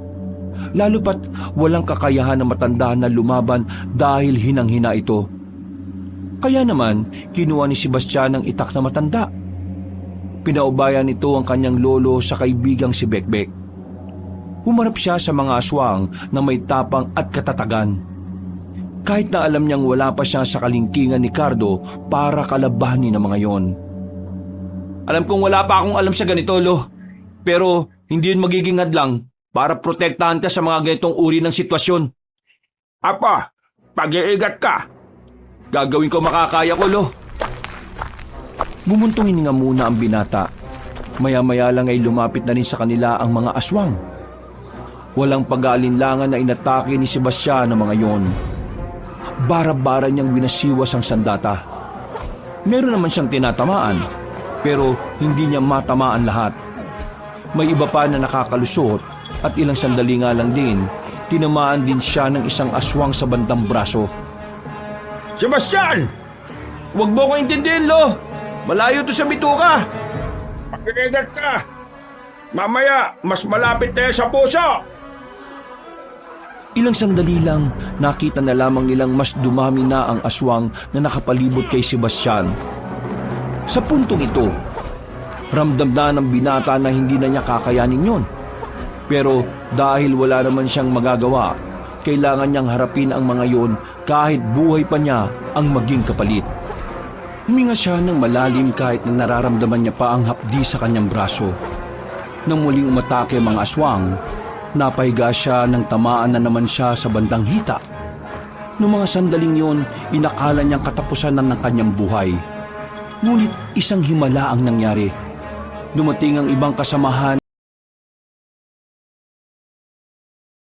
Speaker 1: Lalo pat walang kakayahan ng matanda na lumaban dahil hinang-hina ito. Kaya naman, kinuha ni Sebastian ang itak na matanda. Pinaubayan nito ang kanyang lolo sa kaibigang si Bekbek. Humarap siya sa mga aswang na may tapang at katatagan. Kahit na alam niyang wala pa siya sa kalingkingan ni Cardo para kalabanin ang mga yon.
Speaker 2: Alam kong wala pa akong alam sa ganito, Lo. Pero hindi yun magiging hadlang para protektahan ka sa mga ganitong uri ng sitwasyon.
Speaker 3: Apa, pag-iigat ka.
Speaker 2: Gagawin ko makakaya ko, Lo.
Speaker 1: Bumuntungin nga muna ang binata. Maya-maya lang ay lumapit na rin sa kanila ang mga aswang. Walang pag-aalinlangan na inatake ni Sebastian ang mga yon. Bara-bara niyang winasiwas ang sandata. Meron naman siyang tinatamaan, pero hindi niya matamaan lahat. May iba pa na nakakalusot at ilang sandali nga lang din, tinamaan din siya ng isang aswang sa bandang braso.
Speaker 3: Sebastian!
Speaker 2: Huwag mo ko intindihin, Lo. Malayo to sa bituka.
Speaker 3: Pag-iigat ka. Mamaya, mas malapit na yan sa puso.
Speaker 1: Ilang sandali lang, nakita na lamang nilang mas dumami na ang aswang na nakapalibot kay Sebastian. Sa puntong ito, ramdam na ng binata na hindi na niya kakayanin yon. Pero dahil wala naman siyang magagawa, kailangan niyang harapin ang mga yon kahit buhay pa niya ang maging kapalit. Huminga siya ng malalim kahit na nararamdaman niya pa ang hapdi sa kanyang braso. Nang muling umatake ang mga aswang, napahiga siya ng tamaan na naman siya sa bandang hita. Noong mga sandaling yon, inakala niyang katapusan na ng kanyang buhay. Ngunit isang himala ang nangyari. Dumating ang ibang kasamahan